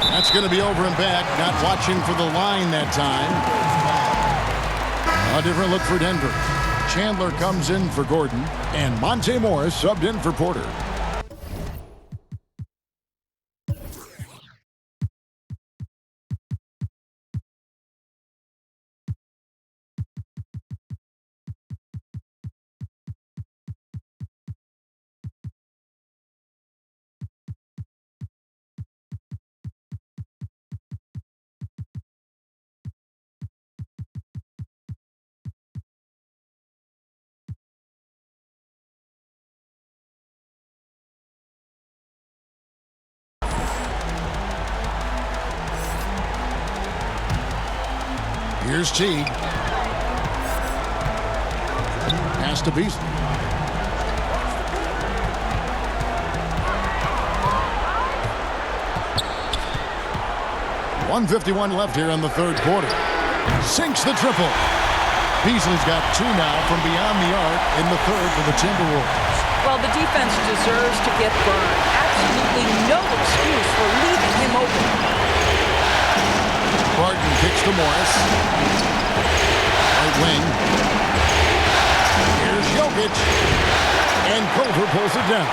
That's going to be over and back. Not watching for the line that time. A different look for Denver. Chandler comes in for Gordon. And Monte Morris subbed in for Porter. Here's Teague. Pass to Beasley. .151 left here in the 3rd quarter. Sinks the triple. Beasley's got 2 now from beyond the arc in the 3rd for the Timberwolves. Well, the defense deserves to get burned. Absolutely no excuse for leaving him open. Barton kicks to Morris. Right wing. Here's pulls it down.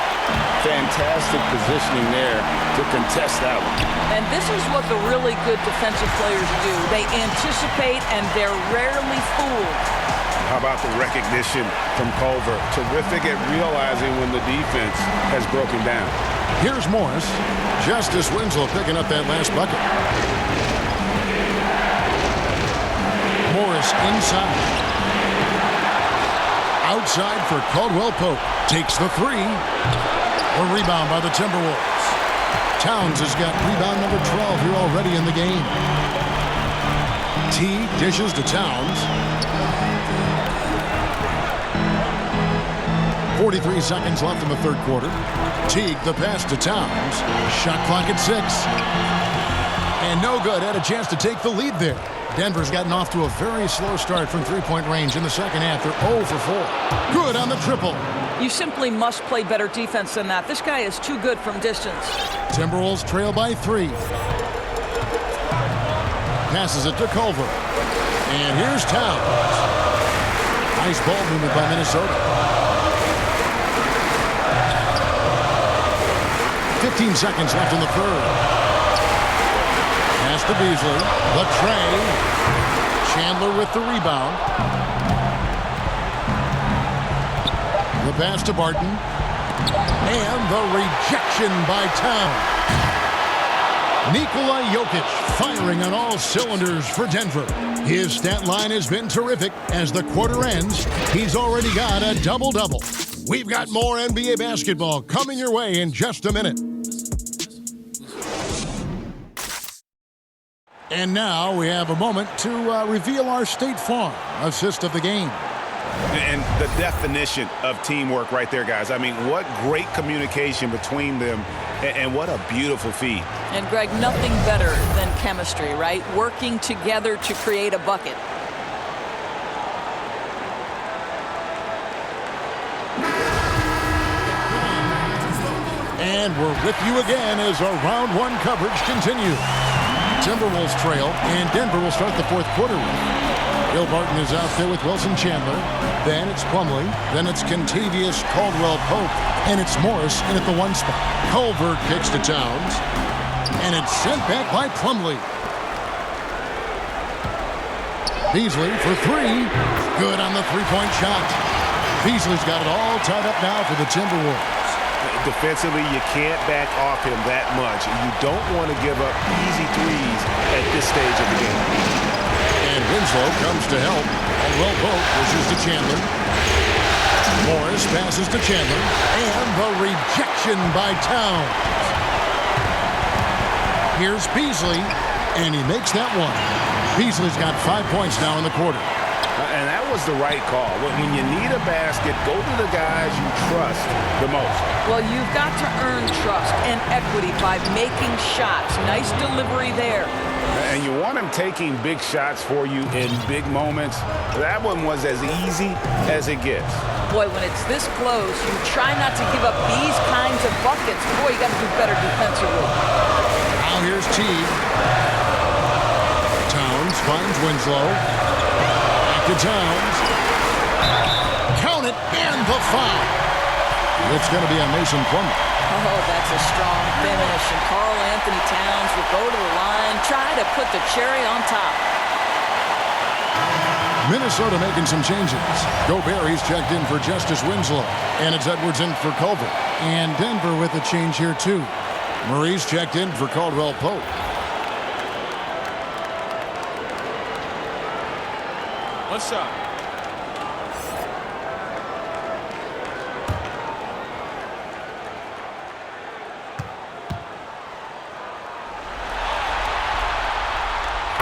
Fantastic positioning there to contest that one. And this is what the really good defensive players do. They anticipate, and they're rarely fooled. How about the recognition from Culver? Terrific at realizing when the defense has broken down. Here's Morris. Justice Winslow picking up that last bucket. Morris inside. Outside for Caldwell Pope. Takes the three. A rebound by the Timberwolves. Towns has got rebound number 12 here already in the game. T dishes to Towns. 43 seconds left in the third quarter. Teague the pass to Towns. Shot clock at 6. And no good. Had a chance to take the lead there. Denver's gotten off to a very slow start from three-point range in the second half. They're 0 for 4. Good on the triple. You simply must play better defense than that. This guy is too good from distance. Timberwolves trail by 3. Passes it to Culver. And here's Towns. Nice ball movement by Minnesota. 15 seconds left in the third. Pass to Beasley. The tray. Chandler with the rebound. The pass to Barton. And the rejection by Towns. Nikola Jokic firing on all cylinders for Denver. His stat line has been terrific. As the quarter ends, he's already got a double-double. We've got more NBA basketball coming your way in just a minute. And now we have a moment to reveal our State Farm assist of the game. And the definition of teamwork right there, guys. I mean, what great communication between them, and what a beautiful feed. And, Greg, nothing better than chemistry, right? Working together to create a bucket. And we're with you again as our round one coverage continues. Timberwolves trail, and Denver will start the fourth quarter. Bill Barton is out there with Wilson Chandler. Then it's Plumlee. Then it's Kentavious Caldwell-Pope. And it's Morris in at the 1 spot. Culver kicks to Towns. And it's sent back by Plumlee. Beasley for 3. Good on the three-point shot. Beasley's got it all tied up now for the Timberwolves. Defensively, you can't back off him that much. You don't want to give up easy threes at this stage of the game. And Winslow comes to help. Caldwell-Pope pushes to Chandler. Morris passes to Chandler. And the rejection by Towns. Here's Beasley, and he makes that one. Beasley's got 5 points now in the quarter. And that was the right call. When you need a basket, go to the guys you trust the most. Well, you've got to earn trust and equity by making shots. Nice delivery there. And you want him taking big shots for you in big moments. That one was as easy as it gets. Boy, when it's this close, you try not to give up these kinds of buckets. Boy, you got to do better defensively. Now here's Teague. Towns finds Winslow. To Towns. Count it, and the foul. It's going to be on Mason Plumlee. Oh, that's a strong finish. And Karl Anthony Towns will go to the line, try to put the cherry on top. Minnesota making some changes. Gobert's checked in for Justice Winslow. And it's Edwards in for Culver. And Denver with a change here, too. Murray's checked in for Caldwell-Pope. One shot.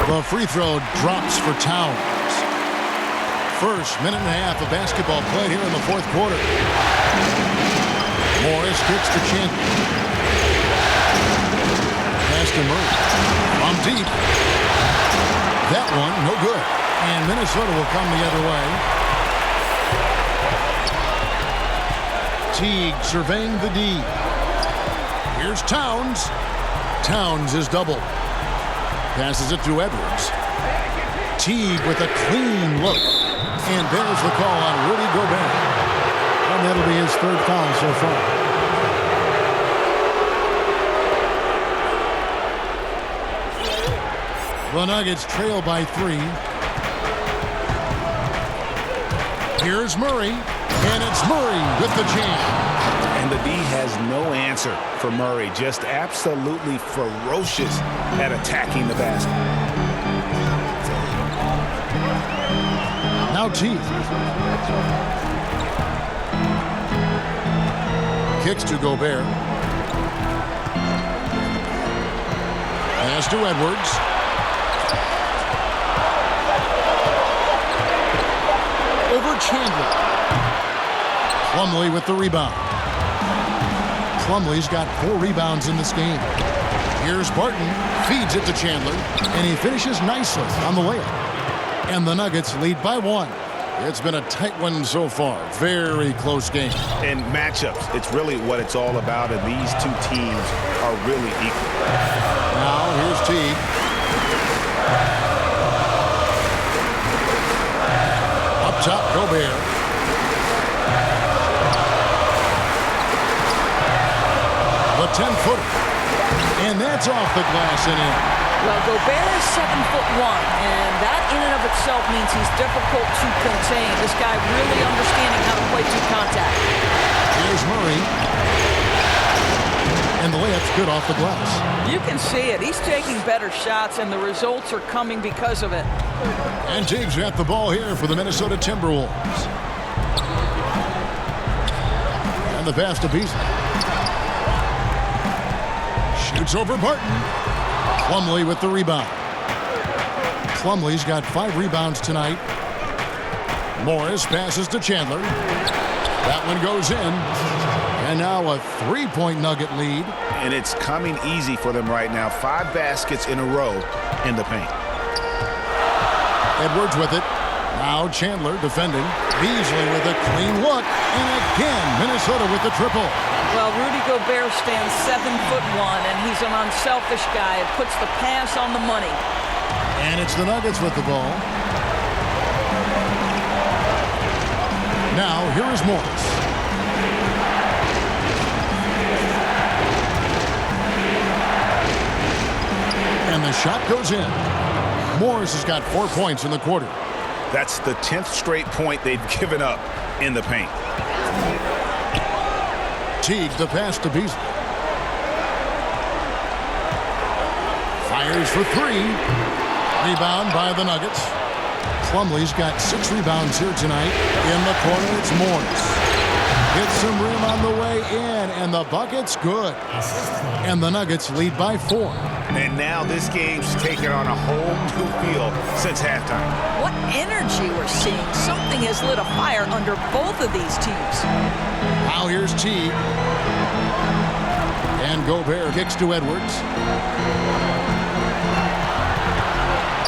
The free throw drops for Towns. First minute and a half of basketball played here in the fourth quarter. Morris kicks to Chandler. Pass to Murray. From deep. That one, no good. And Minnesota will come the other way. Teague surveying the D. Here's Towns. Towns is doubled. Passes it to Edwards. Teague with a clean look. And there's the call on Rudy Gobert. And that'll be his third foul so far. The Nuggets trail by 3. Here's Murray, and it's Murray with the jam. And the D has no answer for Murray. Just absolutely ferocious at attacking the basket. Now Teague. Kicks to Gobert. Pass to Edwards. Over Chandler. Plumlee with the rebound. Plumlee's got 4 rebounds in this game. Here's Barton, feeds it to Chandler, and he finishes nicely on the layup. And the Nuggets lead by 1. It's been a tight one so far. Very close game. And matchups, it's really what it's all about, and these two teams are really equal. Now here's Teague. Up top, Gobert. The 10-footer. And that's off the glass and in. Well, Gobert is 7'1", and that in and of itself means he's difficult to contain. This guy really understanding how to play to contact. Here's Murray. And the layup's good off the glass. You can see it. He's taking better shots, and the results are coming because of it. And Teague's got the ball here for the Minnesota Timberwolves. And the pass to Beasley. Shoots over Barton. Plumlee with the rebound. Plumlee's got 5 rebounds tonight. Morris passes to Chandler. That one goes in. And now a 3-point Nugget lead. And it's coming easy for them right now. 5 baskets in a row in the paint. Edwards with it. Now Chandler defending. Beasley with a clean look. And again, Minnesota with the triple. Well, Rudy Gobert stands 7'1", and he's an unselfish guy. It puts the pass on the money. And it's the Nuggets with the ball. Now, here is Morris. And the shot goes in. Morris has got 4 points in the quarter. That's the 10th straight point they've given up in the paint. Teague the pass to Beasley. Fires for 3. Rebound by the Nuggets. Plumlee's got 6 rebounds here tonight. In the corner, it's Morris. Gets some room on the way in, and the bucket's good. And the Nuggets lead by 4. And now this game's taken on a whole new feel since halftime. What energy we're seeing. Something has lit a fire under both of these teams. Now here's Teague. And Gobert kicks to Edwards.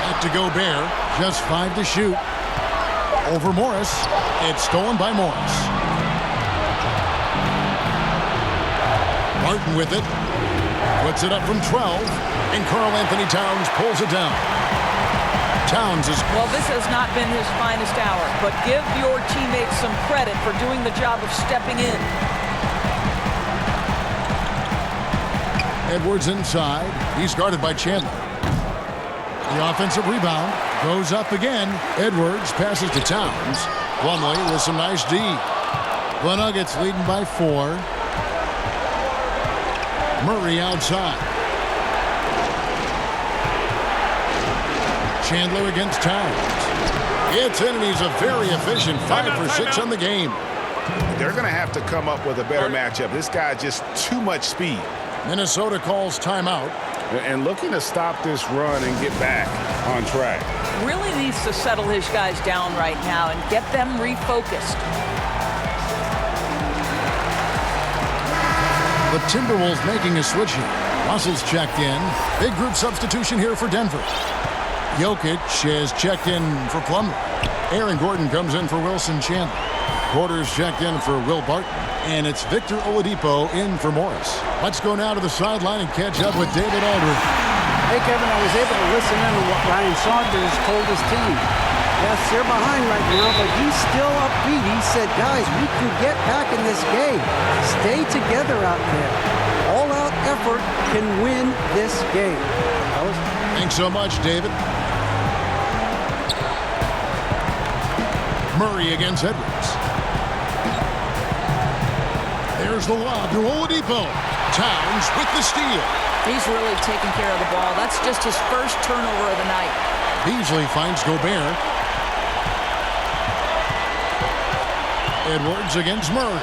Back to Gobert. Just 5 to shoot. Over Morris. It's stolen by Morris. Martin with it. Puts it up from 12. And Karl Anthony Towns pulls it down. Towns is... Well, this has not been his finest hour, but give your teammates some credit for doing the job of stepping in. Edwards inside. He's guarded by Chandler. The offensive rebound goes up again. Edwards passes to Towns. Plumlee with some nice D. The Nuggets leading by 4. Murray outside. Chandler against Towns. It's in, and he's a very efficient 5 for 6 on the game. They're going to have to come up with a better matchup. This guy just too much speed. Minnesota calls timeout. And looking to stop this run and get back on track. Really needs to settle his guys down right now and get them refocused. The Timberwolves making a switch here. Russell's checked in. Big group substitution here for Denver. Jokic has checked in for Plumlee. Aaron Gordon comes in for Wilson Chandler. Porter's checked in for Will Barton. And it's Victor Oladipo in for Morris. Let's go now to the sideline and catch up with David Aldridge. Hey, Kevin, I was able to listen in to what Ryan Saunders told his team. Yes, they're behind right now, but he's still upbeat. He said, guys, we can get back in this game. Stay together out there. All-out effort can win this game. Thanks so much, David. Murray against Edwards. There's the lob to Oladipo. Towns with the steal. He's really taking care of the ball. That's just his first turnover of the night. Beasley finds Gobert. Edwards against Murray.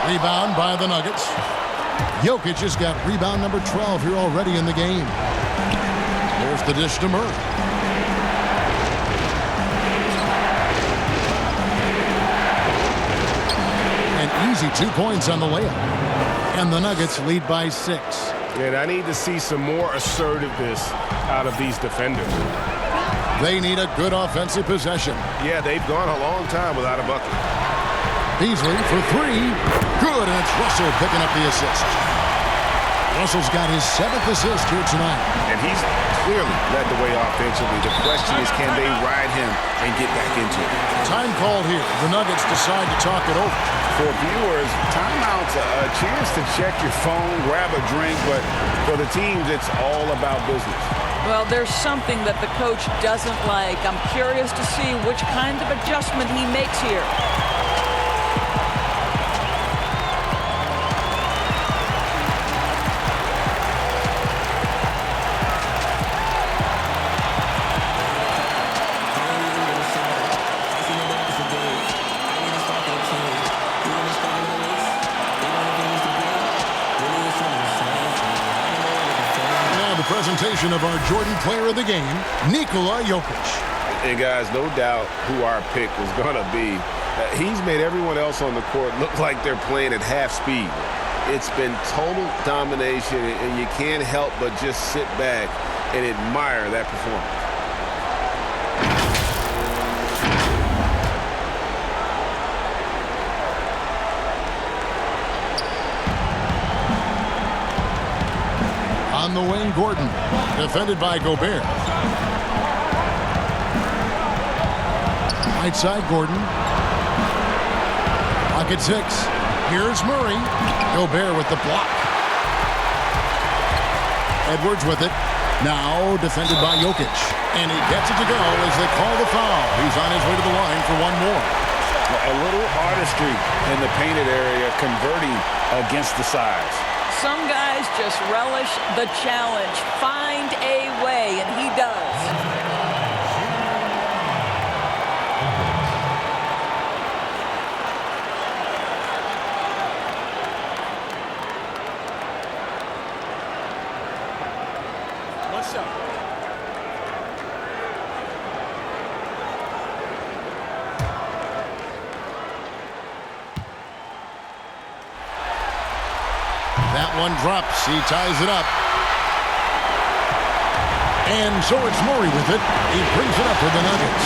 Rebound by the Nuggets. Jokic has got rebound number 12 here already in the game. There's the dish to Murray. An easy 2 points on the layup. And the Nuggets lead by 6. And I need to see some more assertiveness out of these defenders. They need a good offensive possession. Yeah, they've gone a long time without a bucket. Beasley for 3. Good, and it's Russell picking up the assist. Russell's got his 7th assist here tonight. And he's clearly led the way offensively. The question is, can they ride him and get back into it? Time called here. The Nuggets decide to talk it over. For viewers, timeout's a chance to check your phone, grab a drink, but for the teams, it's all about business. Well, there's something that the coach doesn't like. I'm curious to see which kind of adjustment he makes here. Presentation of our Jordan player of the game, Nikola Jokic. And guys, no doubt who our pick was going to be. He's made everyone else on the court look like they're playing at half speed. It's been total domination, and you can't help but just sit back and admire that performance. On the wing, Gordon, defended by Gobert. Right side, Gordon. Pocket 6. Here's Murray. Gobert with the block. Edwards with it. Now defended by Jokic. And he gets it to go as they call the foul. He's on his way to the line for one more. A little artistry in the painted area, converting against the size. Some guys just relish the challenge. Find a way, and he does. What's up? That one drops. He ties it up. And so it's Murray with it. He brings it up for the Nuggets.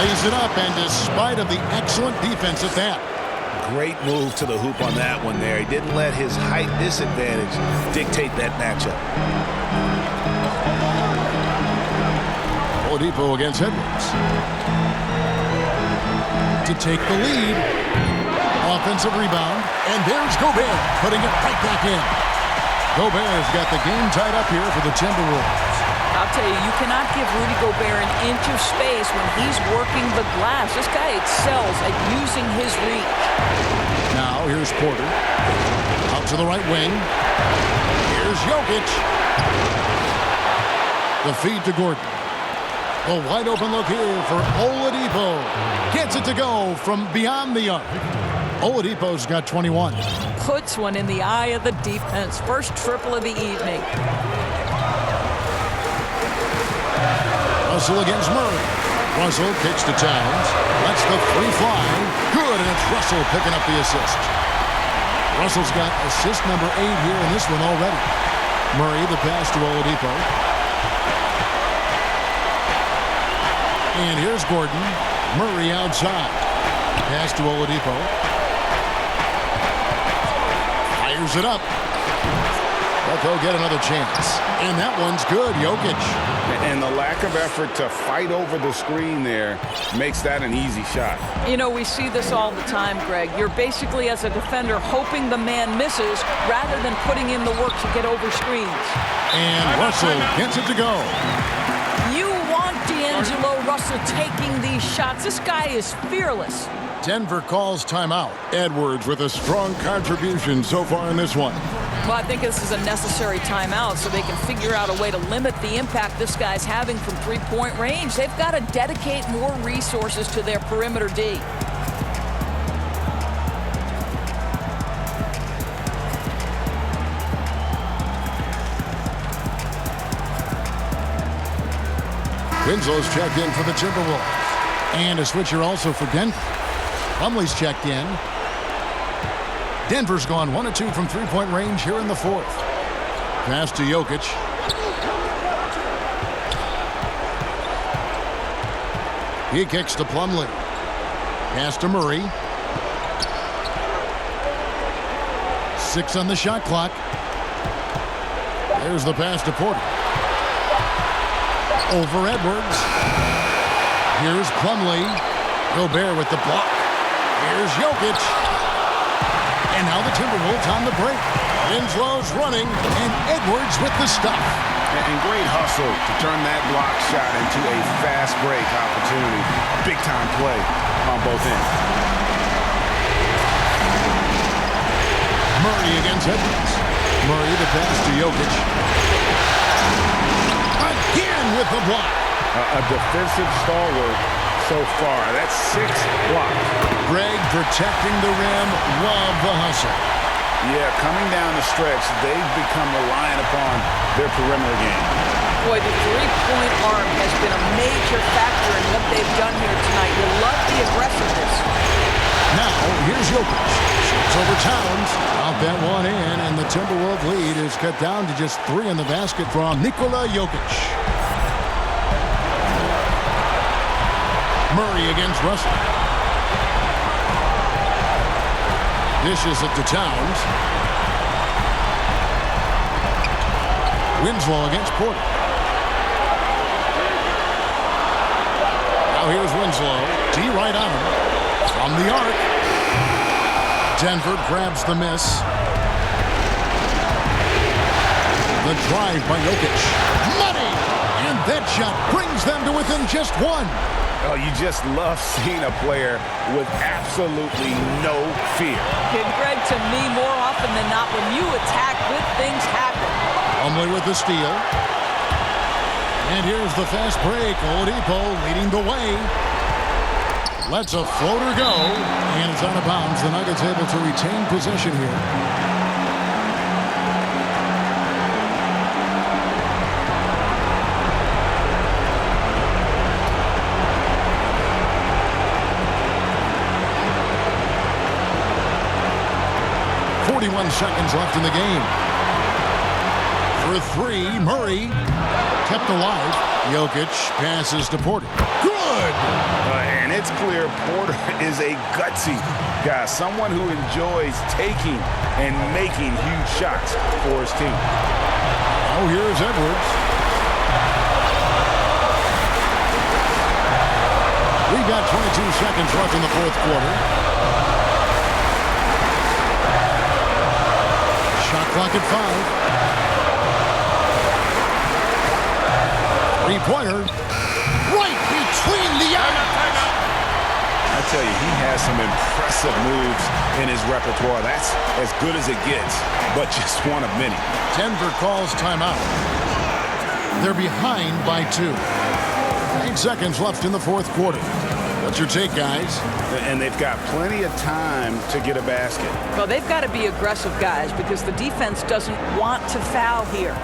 Lays it up, and despite of the excellent defense at that. Great move to the hoop on that one there. He didn't let his height disadvantage dictate that matchup. Oladipo against Edwards. To take the lead. Offensive rebound. And there's Gobert putting it right back in. Gobert's got the game tied up here for the TimberWolves. I'll tell you, you cannot give Rudy Gobert an inch of space when he's working the glass. This guy excels at using his reach. Now here's Porter. Out to the right wing. Here's Jokic. The feed to Gordon. A wide open look here for Oladipo. Gets it to go from beyond the arc. Oladipo's got 21. Puts one in the eye of the defense. First triple of the evening. Russell against Murray. Russell kicks to Towns. That's the free fly. Good, and it's Russell picking up the assist. Russell's got assist number 8 here in this one already. Murray, the pass to Oladipo. And here's Gordon. Murray outside. Pass to Oladipo. Fires it up. but they'll get another chance. And that one's good, Jokic. And the lack of effort to fight over the screen there makes that an easy shot. You know, we see this all the time, Greg. You're basically, as a defender, hoping the man misses rather than putting in the work to get over screens. And Russell gets it to go. You want D'Angelo Russell taking these shots. This guy is fearless. Denver calls timeout. Edwards with a strong contribution so far in this one. Well, I think this is a necessary timeout so they can figure out a way to limit the impact this guy's having from three-point range. They've got to dedicate more resources to their perimeter D. Winslow's checked in for the Timberwolves. And a switcher also for Denver. Plumlee's checked in. Denver's gone 1 of 2 from three-point range here in the fourth. Pass to Jokic. He kicks to Plumlee. Pass to Murray. 6 on the shot clock. There's the pass to Porter. Over Edwards. Here's Plumlee. Gobert with the block. Here's Jokic. And now the Timberwolves on the break. Winslow's running, and Edwards with the stuff. And great hustle to turn that block shot into a fast break opportunity. Big time play on both ends. Murray against Edwards. Murray the pass to Jokic. Again with the block. A defensive stalwart so far. That's 6 blocks. Greg protecting the rim. Love the hustle. Yeah, coming down the stretch, they've become reliant upon their perimeter game. Boy, the three-point arc has been a major factor in what they've done here tonight. You love the aggressiveness. Now, here's Jokic. Shoots over Towns. Out that one in, and the Timberwolves lead is cut down to just 3 in the basket from Nikola Jokic. Murray against Russell. Dishes it to Towns. Winslow against Porter. Now here's Winslow. D right on him. From the arc. Denver grabs the miss. The drive by Jokic. Money! And that shot brings them to within just 1. Oh, you just love seeing a player with absolutely no fear. And Greg, to me, more often than not, when you attack, good things happen. Plumlee with the steal. And here's the fast break. Oladipo leading the way. Lets a floater go. And it's out of bounds. The Nuggets able to retain possession here. Seconds left in the game. For 3, Murray kept alive. Jokic passes to Porter. Good! And it's clear Porter is a gutsy guy, someone who enjoys taking and making huge shots for his team. Oh, here's Edwards. We've got 22 seconds left in the fourth quarter. Shot clock at 5. Three-pointer. Right between the eyes. I tell you, he has some impressive moves in his repertoire. That's as good as it gets, but just one of many. Denver calls timeout. They're behind by 2. 8 seconds left in the fourth quarter. What's your take, guys? And they've got plenty of time to get a basket. Well, they've got to be aggressive, guys, because the defense doesn't want to foul here.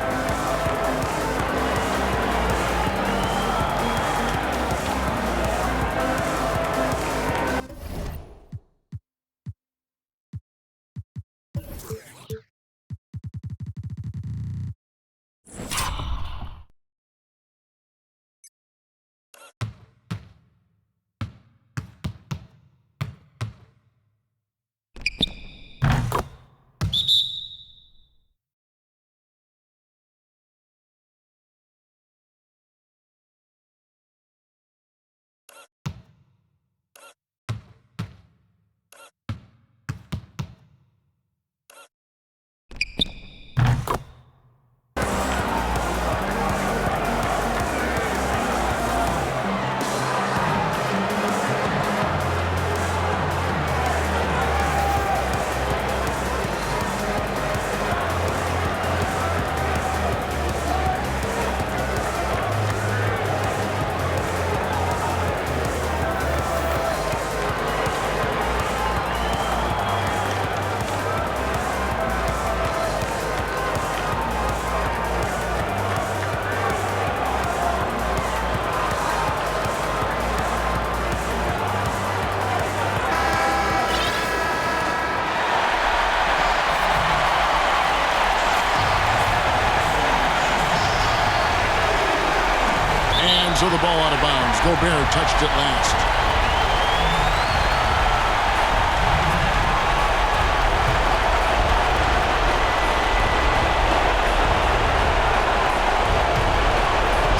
so the ball out of bounds. Gobert touched it last.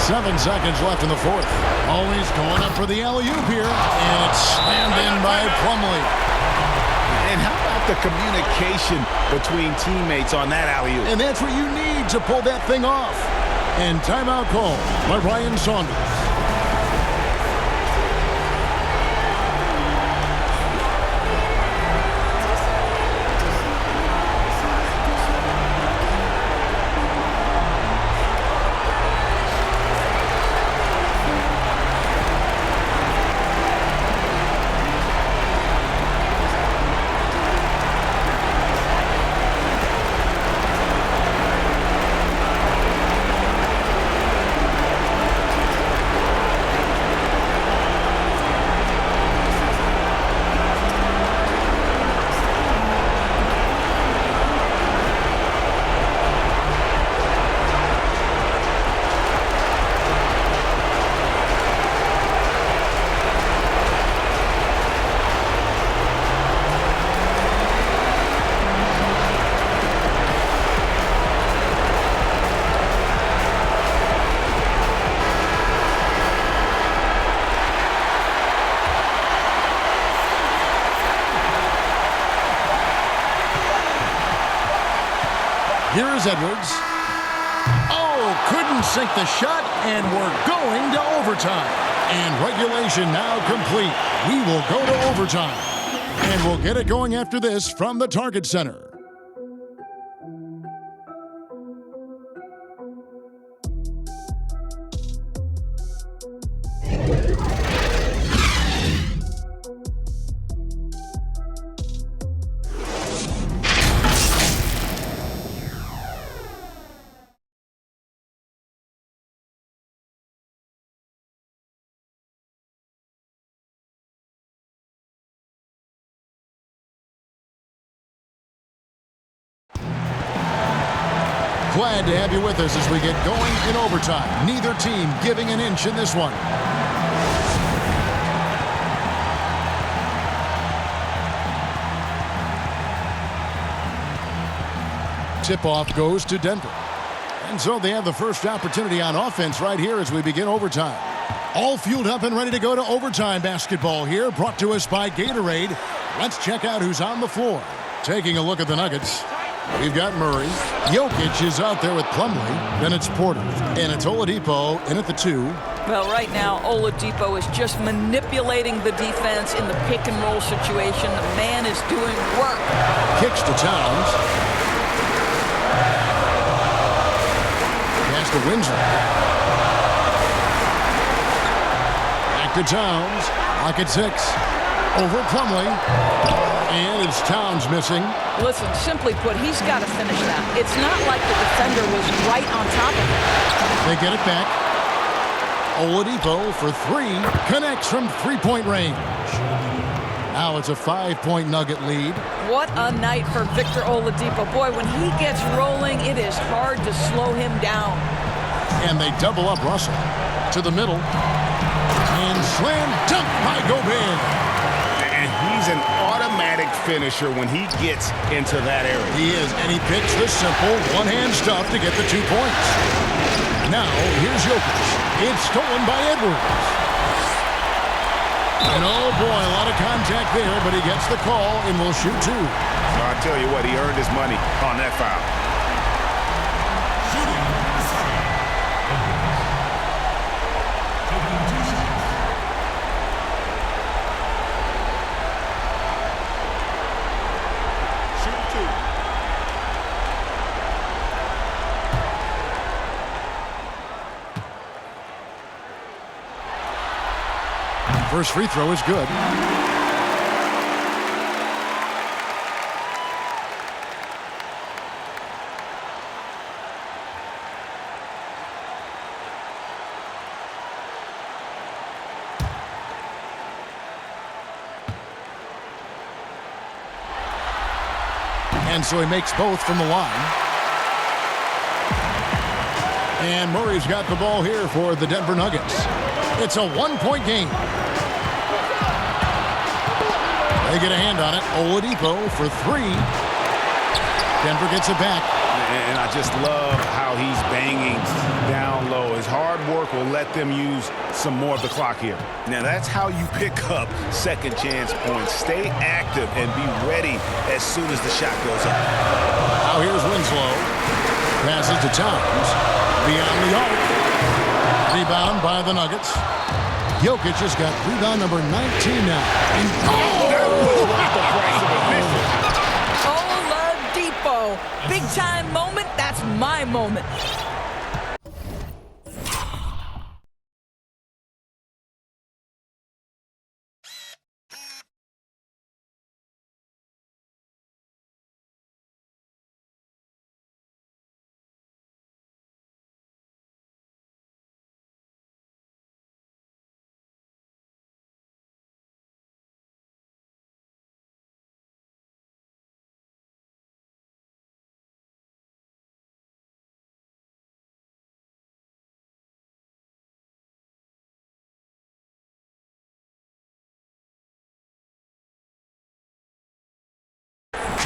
Seven seconds left in the fourth. Always going up for the alley-oop here, and it's slammed in by Plumlee. And how about the communication between teammates on that alley-oop? And that's what you need to pull that thing off. And timeout call by Ryan Saunders. Here is Edwards. Oh, couldn't sink the shot, and we're going to overtime. And regulation now complete. We will go to overtime. And we'll get it going after this from the Target Center. Glad to have you with us as we get going in overtime. Neither team giving an inch in this one. Tip-off goes to Denver. And so they have the first opportunity on offense right here as we begin overtime. All fueled up and ready to go to overtime basketball here, brought to us by Gatorade. Let's check out who's on the floor. Taking a look at the Nuggets. We've got Murray. Jokic is out there with Plumlee. Then it's Porter. And it's Oladipo in at the 2. Well, right now, Oladipo is just manipulating the defense in the pick-and-roll situation. The man is doing work. Kicks to Towns. Pass to Winslow. Back to Towns. Lock at 6. Over Plumlee. And it's Towns missing. Listen, simply put, he's got to finish that. It's not like the defender was right on top of him. They get it back. Oladipo for 3. Connects from three-point range. Now it's a 5-point Nugget lead. What a night for Victor Oladipo. Boy, when he gets rolling, it is hard to slow him down. And they double up Russell. To the middle. And slam dunk by Gobert. And he's an automatic finisher when he gets into that area. He is, and he picks the simple one-hand stuff to get the 2 points. Now, here's Jokic. It's stolen by Edwards. And oh boy, a lot of contact there, but he gets the call and will shoot 2. So I tell you what, he earned his money on that foul. First free throw is good. And so he makes both from the line. And Murray's got the ball here for the Denver Nuggets. It's a one-point game. They get a hand on it. Oladipo for three. Denver gets it back. And I just love how he's banging down low. His hard work will let them use some more of the clock here. Now, that's how you pick up second chance points. Stay active and be ready as soon as the shot goes up. Now here's Winslow. Passes to Towns. Beyond the arc. Rebound by the Nuggets. Jokic has got rebound number 19 now. Oladipo. Big time moment. That's my moment.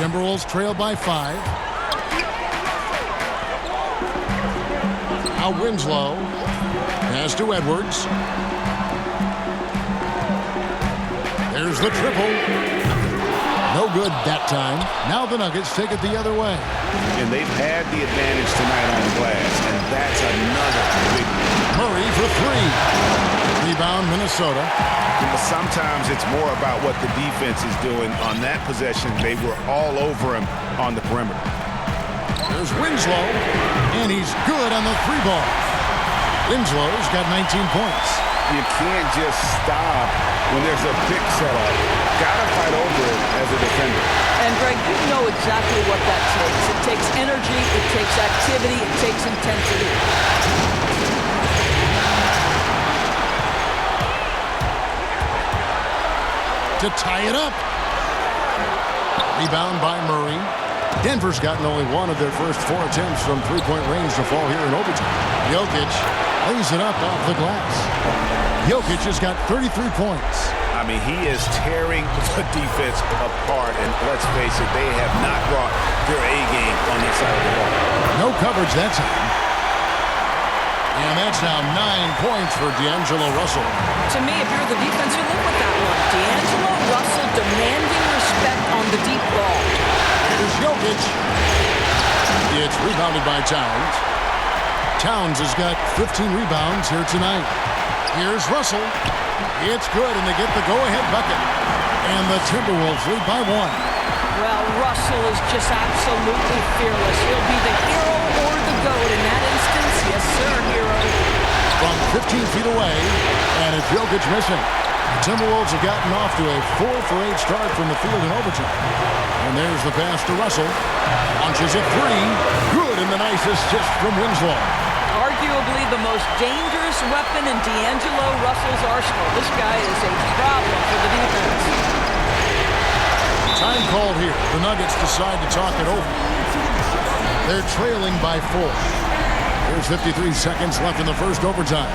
Timberwolves trail by 5. Now Winslow. Pass to Edwards. There's the triple. No good that time. Now the Nuggets take it the other way. And they've had the advantage tonight on the glass, and that's another big one. Murray for three. Rebound, Minnesota. Sometimes it's more about what the defense is doing. On that possession, they were all over him on the perimeter. There's Winslow, and he's good on the three ball. Winslow's got 19 points. You can't just stop when there's a pick set up. Gotta fight over it as a defender. And Greg, you know exactly what that takes. It takes energy, it takes activity, it takes intensity. To tie it up. Rebound by Murray. Denver's gotten only one of their first 4 attempts from three-point range to fall here in overtime. Jokic lays it up off the glass. Jokic has got 33 points. I mean, he is tearing the defense apart, and let's face it, they have not brought their A game on this side of the ball. No coverage that time. And that's now 9 points for D'Angelo Russell. To me, if you're the defense, you live with that one. D'Angelo Russell demanding respect on the deep ball. Here's Jokic. It's rebounded by Towns. Towns has got 15 rebounds here tonight. Here's Russell. It's good, and they get the go-ahead bucket. And the Timberwolves lead by 1. Well, Russell is just absolutely fearless. He'll be the hero or the GOAT in that instance. Yes, sir, hero. From 15 feet away, and it's Jokic missing. The Timberwolves have gotten off to a 4-for-8 start from the field in overtime. And there's the pass to Russell. Launches a three. Good, and the nice assist from Winslow. Arguably the most dangerous weapon in D'Angelo Russell's arsenal. This guy is a problem for the defense. Time called here. The Nuggets decide to talk it over. They're trailing by 4. There's 53 seconds left in the first overtime.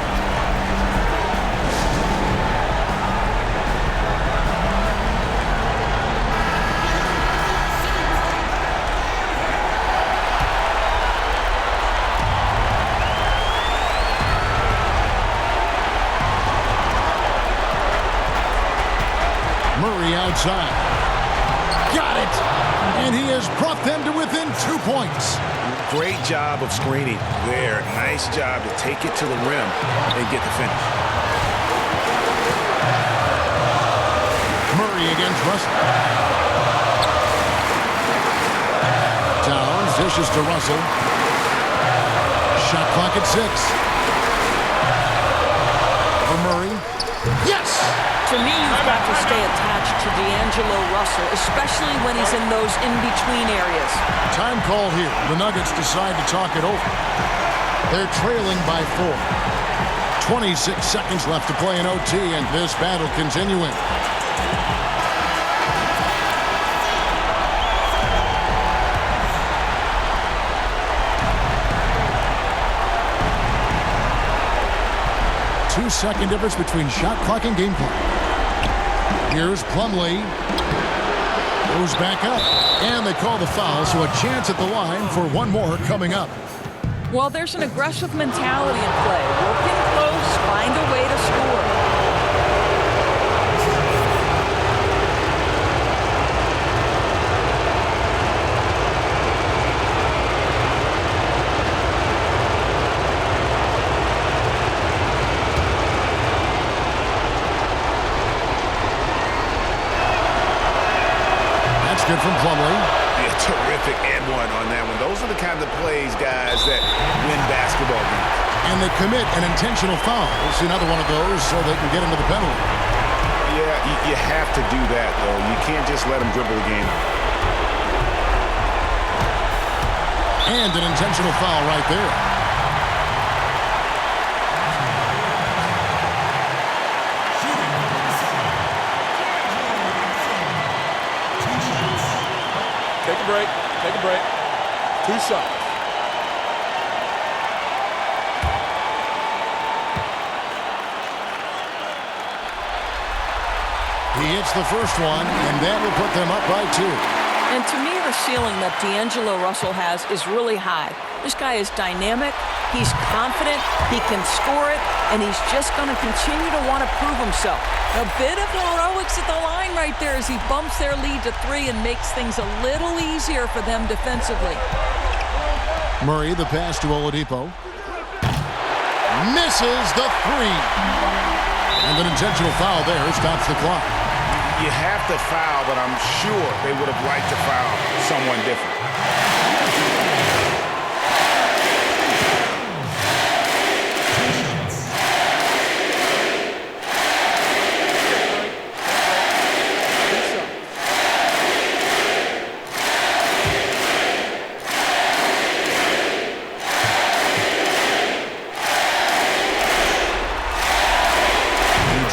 Murray outside. Got it! And he has brought them to within 2 points. Great job of screening there. Nice job to take it to the rim and get the finish. Murray against Russell. Towns dishes to Russell. Shot clock at 6. For Murray. Yes! To me, you've got to stay attached to D'Angelo Russell, especially when he's in those in-between areas. Time called here. The Nuggets decide to talk it over. They're trailing by 4. 26 seconds left to play in OT, and this battle continuing. 2-second difference between shot clock and game clock. Here's Plumlee. Goes back up. And they call the foul, so a chance at the line for one more coming up. Well, there's an aggressive mentality in play. Work in close, find a way to score. Good from Plumlee. Yeah, terrific and one on that one. Those are the kind of plays, guys, that win basketball games. And they commit an intentional foul. We'll see another one of those so they can get into the penalty. Yeah, you have to do that, though. You can't just let them dribble the game out. And an intentional foul right there. Take a break. Take a break. 2 shots. He hits the first one, and that will put them up by 2. And to me, the ceiling that D'Angelo Russell has is really high. This guy is dynamic. He's confident. He can score it. And he's just going to continue to want to prove himself. A bit of heroics at the line right there as he bumps their lead to 3 and makes things a little easier for them defensively. Murray, the pass to Oladipo. Misses the 3. And an intentional foul there stops the clock. You have to foul, but I'm sure they would have liked to foul someone different.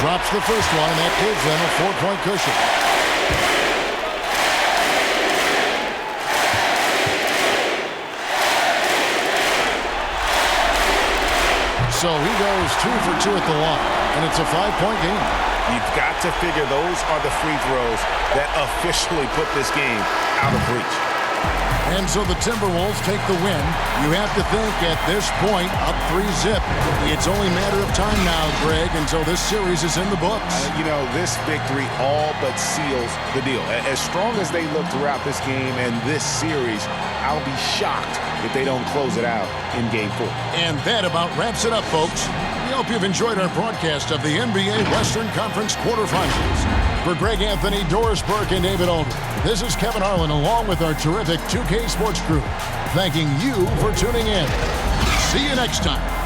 Drops the first one, and that gives them a 4-point cushion. So he goes 2 for 2 at the line, and it's a 5-point game. You've got to figure those are the free throws that officially put this game out of reach. And so the Timberwolves take the win. You have to think at this point, up 3-zip. It's only a matter of time now, Greg, until this series is in the books. You know, this victory all but seals the deal. As strong as they look throughout this game and this series, I'll be shocked if they don't close it out in Game 4. And that about wraps it up, folks. We hope you've enjoyed our broadcast of the NBA Western Conference quarterfinals. For Greg Anthony, Doris Burke, and David Aldridge, this is Kevin Harlan along with our terrific 2K Sports crew, thanking you for tuning in. See you next time.